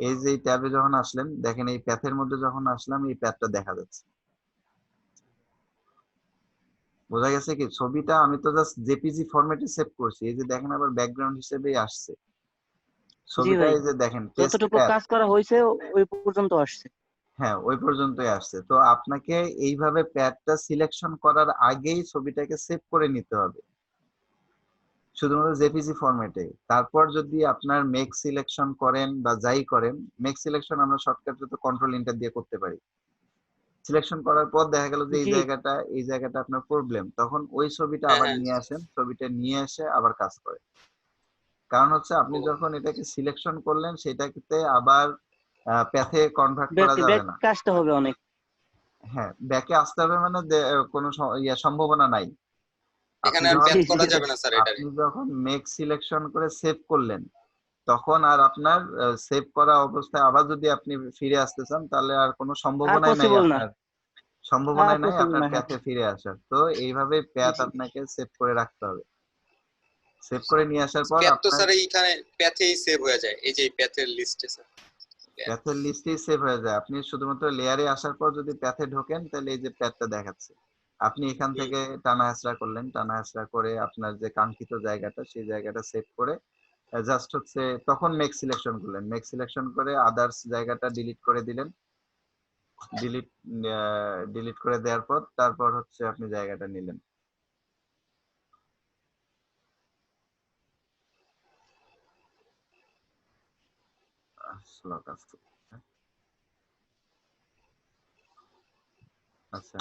[SPEAKER 1] এই যে এই ট্যাবে যখন আসলেন, দেখেন এই প্যাথের মধ্যে যখন আসলাম এই প্যাথটা দেখা যাচ্ছে। বোঝা গেছে কি? ছবিটা আমি তো জাস্ট জেপিজি ফরম্যাটে সেভ করছি, এই যে দেখেন আবার ব্যাকগ্রাউন্ড হিসেবেই আসছে
[SPEAKER 6] জি
[SPEAKER 1] ছবিটা।
[SPEAKER 6] ভাই,
[SPEAKER 1] এই যে দেখেন টেস্ট
[SPEAKER 6] যতটুকু
[SPEAKER 1] প্যাথ,
[SPEAKER 6] কাজ করা হয়েছে ওই পর্যন্ত আসছে।
[SPEAKER 1] হ্যাঁ ওই পর্যন্তই আসছে। তো আপনাকে এইভাবে প্যাথটা সিলেকশন করার আগেই ছবিটাকে সেভ করে নিতে হবে শুধুমাত্র জেপিজি ফরম্যাটে। তারপর যদি আপনার মেক সিলেকশন করেন বা যাই করেন, মেক সিলেকশন আমরা শর্টকাটে তো কন্ট্রোল এন্টার দিয়ে করতে পারি। সিলেকশন করার পর দেখা গেল যে
[SPEAKER 6] জি
[SPEAKER 1] এই জায়গাটা আপনার প্রবলেম, তখন ওই ছবিটা
[SPEAKER 5] হ্যাঁ
[SPEAKER 1] আবার
[SPEAKER 5] হ্যাঁ জি
[SPEAKER 1] নিয়ে
[SPEAKER 5] স্যার।
[SPEAKER 1] আসেন, ছবিটা নিয়ে এসে আবার কাজ করে। কারণ হচ্ছে আপনি
[SPEAKER 5] ও
[SPEAKER 1] যখন এটাকে সিলেকশন করলেন সেটাকে আবার প্যাথে কনভার্ট করা
[SPEAKER 6] ব্যাক
[SPEAKER 1] যাবে
[SPEAKER 6] ব্যাক
[SPEAKER 1] না।
[SPEAKER 6] আসতে হবে অনেক।
[SPEAKER 1] হ্যাঁ, ব্যাকে আসতে হবে মানে কোনো সম্ভাবনা নাই। আপনি
[SPEAKER 5] এখানে আর
[SPEAKER 1] যখন
[SPEAKER 5] প্যাথ
[SPEAKER 6] জি
[SPEAKER 5] করা
[SPEAKER 6] ভাই।
[SPEAKER 5] যাবে না স্যার এটারে।
[SPEAKER 1] আপনি যখন মেক সিলেকশন করে সেভ করলেন, তখন আর আপনার সেভ করা অবস্থায় আবার যদি আপনি ফিরে আসতে চান, তাহলে আর কোনো
[SPEAKER 6] আর
[SPEAKER 1] সম্ভাবনাই নাই
[SPEAKER 6] পসিবল না,
[SPEAKER 1] আপনার,
[SPEAKER 6] আর
[SPEAKER 1] সম্ভাবনাই নাই
[SPEAKER 6] পসিবল
[SPEAKER 1] আপনার
[SPEAKER 6] না। হ্যাঁ
[SPEAKER 1] প্যাথে ফিরে আসার। তো এইভাবে প্যাথ
[SPEAKER 6] জি
[SPEAKER 1] আপনাকে সেভ করে রাখতে হবে। সেভ করে নিয়ে আসার পর
[SPEAKER 5] প্যাথ তো
[SPEAKER 1] আপনার
[SPEAKER 5] স্যার এইখানে প্যাথেই সেভ হয়ে যায়। এই যে এই প্যাথের লিস্টে স্যার।
[SPEAKER 1] প্যাথের লিস্টেই সেভ হয়ে যায়। আপনি শুধুমাত্র লেয়ারে আসার পর যদি প্যাথে ঢোকেন, তাহলে এই যে প্যাথটা দেখাচ্ছে। আপনি এখান
[SPEAKER 5] হুম
[SPEAKER 1] থেকে টানা হেঁচড়া করলেন, টানা হেঁচড়া করে আপনার যে কাঙ্ক্ষিত জায়গাটা সেই জায়গাটা সেভ করে জাস্ট হচ্ছে তখন মেক সিলেকশন করলেন, মেক সিলেকশন করে আদার্স জায়গাটা ডিলিট করে দিলেন। ডিলিট ডিলিট করে দেওয়ার পর তারপর হচ্ছে আপনি জায়গাটা নিলেন। স্লো কাজ করছে। আচ্ছা,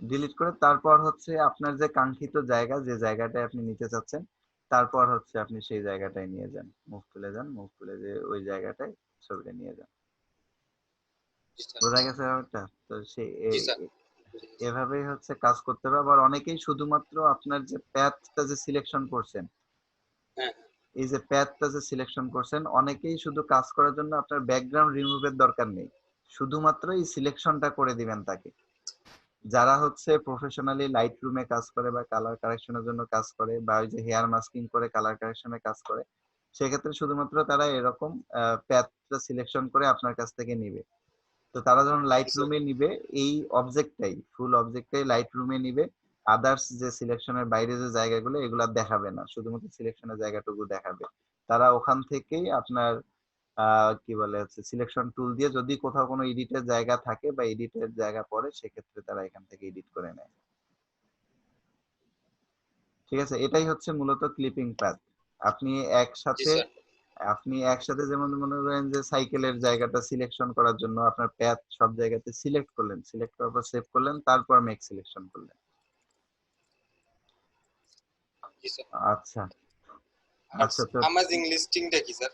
[SPEAKER 1] ডিলিট করে তারপর হচ্ছে আপনার যে কাঙ্ক্ষিত জায়গা, যে জায়গাটায় আপনি নিতে চাচ্ছেন, তারপর হচ্ছে আপনি সেই জায়গাটায় নিয়ে যান, মুভ টুলে যান, মুভ টুলে যে ওই জায়গাটায় ছবিটা নিয়ে যান।
[SPEAKER 5] জি স্যার।
[SPEAKER 1] বোঝা গেছে ব্যাপারটা? তো
[SPEAKER 5] জি স্যার।
[SPEAKER 1] এভাবেই হচ্ছে কাজ করতে হবে। আবার অনেকেই শুধুমাত্র আপনার যে প্যাথটা যে সিলেকশন করছেন,
[SPEAKER 5] হ্যাঁ
[SPEAKER 1] এই যে প্যাথটা যে সিলেকশন করছেন, অনেকেই শুধু কাজ করার জন্য আপনার ব্যাকগ্রাউন্ড রিমুভের দরকার নেই, শুধুমাত্র এই সিলেকশনটা করে দিবেন তাকে। যারা হচ্ছে প্রফেশনালি লাইট রুমে কাজ করে বা কালার কারেকশনের জন্য কাজ করে বা ওই যে হেয়ার মাস্কিং করে কালার কারেকশনে কাজ করে, সেক্ষেত্রে শুধুমাত্র তারা এরকম প্যাথটা সিলেকশন করে আপনার কাছ থেকে নিবে। তো তারা যখন লাইট রুমে নিবে, এই অবজেক্টটাই, ফুল অবজেক্টটাই লাইট রুমে নিবে, আদার্স যে সিলেকশনের বাইরে যে জায়গাগুলো এগুলা দেখাবে না, শুধুমাত্র সিলেকশনের জায়গাটুকু দেখাবে। তারা ওখান থেকেই আপনার কি বলে হচ্ছে সিলেকশন টুল দিয়ে যদি কোথাও কোনো এডিটের জায়গা থাকে বা এডিটের জায়গা পড়ে, সেক্ষেত্রে তারা এখান থেকে এডিট করে নেয়। ঠিক আছে, এটাই হচ্ছে মূলত ক্লিপিং প্যাথ। আপনি
[SPEAKER 5] জি
[SPEAKER 1] একসাথে
[SPEAKER 5] স্যার।
[SPEAKER 1] আপনি একসাথে যেমন মনে করেন যে সাইকেলের জায়গাটা সিলেকশন করার জন্য আপনার প্যাথ সব জায়গাতে সিলেক্ট করলেন, সিলেক্ট করার পর সেভ করলেন, তারপর মেক সিলেকশন করলেন।
[SPEAKER 5] জি স্যার।
[SPEAKER 1] আচ্ছা
[SPEAKER 5] আর
[SPEAKER 1] আচ্ছা। তো
[SPEAKER 5] অ্যামাজিং লিস্টিংটা কি স্যার?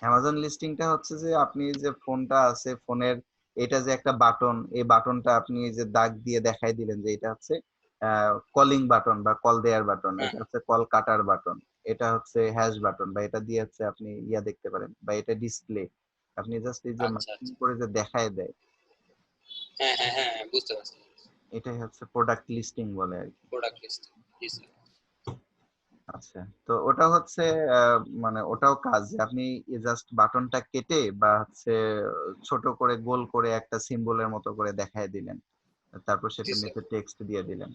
[SPEAKER 1] অ্যামাজন লিস্টিংটা হচ্ছে যে আপনি যে ফোনটা আছে, ফোনের এটা যে একটা বাটন, এই বাটনটা আপনি যে দাগ দিয়ে দেখাই দিলেন যে এটা হচ্ছে কলিং বাটন বা কল দেয়ার বাটন,
[SPEAKER 5] হ্যাঁ
[SPEAKER 1] এটা হচ্ছে কল কাটার বাটন, এটা হচ্ছে হ্যাশ বাটন, বা এটা দিয়ে হচ্ছে আপনি ইয়া দেখতে পারেন, বা এটা ডিসপ্লে। আপনি জাস্ট এই যে
[SPEAKER 5] আচ্ছা
[SPEAKER 1] মার্কিং
[SPEAKER 5] আচ্ছা।
[SPEAKER 1] করে যে দেখায় দেয়,
[SPEAKER 5] হ্যাঁ হ্যাঁ হ্যাঁ হ্যাঁ, বুঝতে পারছি।
[SPEAKER 1] এটাই হচ্ছে প্রোডাক্ট লিস্টিং বলে আর কি।
[SPEAKER 5] Product listing. জি স্যার।
[SPEAKER 1] আচ্ছা, তো ওটা হচ্ছে মানে ওটাও কাজ যে আপনি জাস্ট বাটনটা কেটে বা হচ্ছে ছোট করে গোল করে একটা সিম্বলের মতো করে দেখায় দিলেন, তারপর
[SPEAKER 5] জি
[SPEAKER 1] সেটা
[SPEAKER 5] স্যার।
[SPEAKER 1] নিচে টেক্সট দিয়ে দিলেন,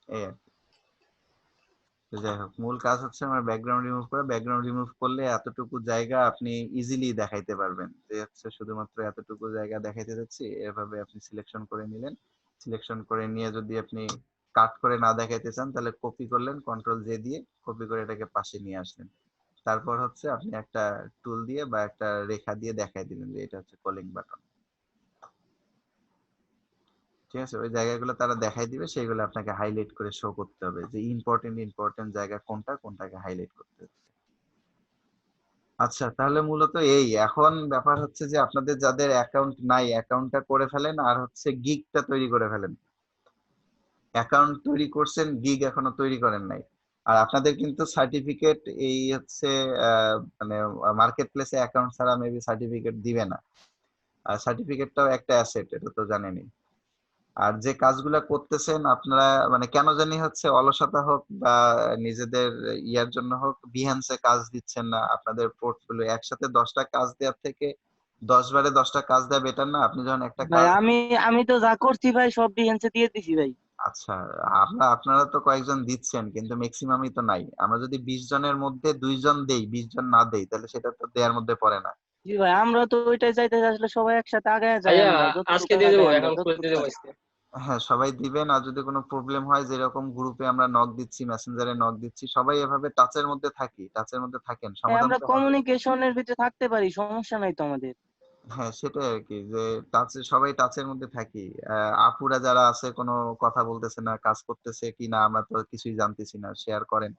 [SPEAKER 1] এই আর কি। তো যাই হোক, মূল কাজ হচ্ছে আমার ব্যাকগ্রাউন্ড রিমুভ করা। ব্যাকগ্রাউন্ড রিমুভ করলে এতটুকু জায়গা আপনি ইজিলি দেখাইতে পারবেন, যে হচ্ছে শুধুমাত্র এতটুকু জায়গা দেখাইতে যাচ্ছি, এভাবে আপনি সিলেকশন করে নিলেন। সিলেকশন করে নিয়ে যদি আপনি কাট করে না দেখাইতে চান, তাহলে কপি করলেন, কন্ট্রোল জে দিয়ে কপি করে এটাকে পাশে নিয়ে আসলেন। তারপর হচ্ছে আপনি একটা টুল দিয়ে বা একটা রেখা দিয়ে দেখাই দিলেন যে এটা হচ্ছে কলিং বাটন। ঠিক আছে, ওই জায়গাগুলো তারা দেখাই দিবে, সেইগুলো আপনাকে হাইলাইট করে শো করতে হবে যে ইম্পর্টেন্ট ইম্পর্টেন্ট জায়গা কোনটা, কোনটাকে হাইলাইট করতে হবে। আচ্ছা, তাহলে মূলত এই এখন ব্যাপার হচ্ছে যে আপনাদের যাদের অ্যাকাউন্ট নাই, অ্যাকাউন্টটা করে ফেলেন, আর হচ্ছে গিগটা তৈরি করে ফেলেন। অ্যাকাউন্ট তৈরি করছেন, গিগ এখনো তৈরি করেন নাই। আর আপনাদের কিন্তু সার্টিফিকেট এই হচ্ছে মানে মার্কেট প্লেসে অ্যাকাউন্ট ছাড়া মেবি সার্টিফিকেট দিবে না। আর সার্টিফিকেটটাও একটা অ্যাসেট, এটা তো জানেনই। আর যে কাজগুলা করতেছেন আপনারা, মানে কেন জানি হচ্ছে অলসতা হোক বা নিজেদের ইয়ার জন্য হোক, বিহান্সে কাজ দিচ্ছেন না। আপনাদের পোর্টফোলিও একসাথে 10টা কাজ দেওয়ার থেকে 10 বারে 10টা কাজ দেওয়া বেটার না? আপনি যখন একটা
[SPEAKER 6] ভাই
[SPEAKER 1] কাজ,
[SPEAKER 6] আমি তো যা করছি ভাই সব বিহেন্সে দিয়ে দিছি ভাই।
[SPEAKER 1] আচ্ছা, আপনারা তো কয়েকজন দিচ্ছেন কিন্তু ম্যাক্সিমামই তো নাই। আমরা যদি 20 জনের মধ্যে 2 জন দেই, 20 জন না দেই, তাহলে সেটা তো দেওয়ার মধ্যে পড়ে না।
[SPEAKER 6] জি ভাই, আমরা তো ওইটাই চাইতেছি আসলে সবাই একসাথে আগায় যাই,
[SPEAKER 2] ভাইয়া
[SPEAKER 6] আমরা
[SPEAKER 2] আজকে
[SPEAKER 6] যতটুকু
[SPEAKER 2] দিয়ে দেবো,
[SPEAKER 6] আগায় আমরা
[SPEAKER 2] অ্যাকাউন্ট খুলে
[SPEAKER 6] যতটুকু
[SPEAKER 2] দিয়ে দেবো
[SPEAKER 6] পারি।
[SPEAKER 2] আজকে।
[SPEAKER 1] হ্যাঁ, সবাই দিবেন। আর যদি কোনো প্রবলেম হয়, যেরকম গ্রুপে আমরা নক দিচ্ছি, মেসেঞ্জারে নক দিচ্ছি, সবাই এভাবে টাচের মধ্যে থাকি, টাচের মধ্যে থাকেন,
[SPEAKER 6] হ্যাঁ,
[SPEAKER 1] সমাধান
[SPEAKER 6] আমরা
[SPEAKER 1] তো হবে।
[SPEAKER 6] কমিউনিকেশনের ভিতরে থাকতে পারি, সমস্যা নাই তো আমাদের।
[SPEAKER 1] হ্যাঁ, সেটাই আর কি, যে টাচে, সবাই টাচের মধ্যে থাকি। আপুরা যারা আছে কোনো কথা বলতেছে না, কাজ করতেছে কি না আমরা তো কিছুই জানতেছি না, শেয়ার করেন।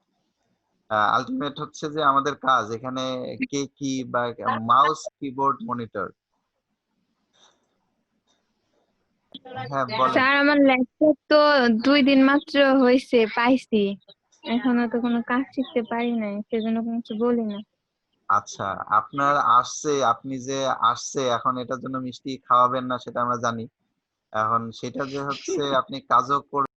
[SPEAKER 1] আলটিমেট হচ্ছে যে আমাদের কাজ এখানে কে কি বা মাউস কিবোর্ড মনিটর। হ্যাঁ বলেন।
[SPEAKER 7] স্যার আমার ল্যাপটপ তো 2 দিন মাত্র হয়েছে পাইছি, এখনো তো কোনো কাজ শিখতে পারি নাই, সেজন্য কোনো কিছু বলি না।
[SPEAKER 1] আচ্ছা, আপনার আসছে, আপনি যে আসছে এখন এটার জন্য মিষ্টি খাওয়াবেন না সেটা আমরা জানি। এখন সেটা যে হচ্ছে আপনি কাজও করবেন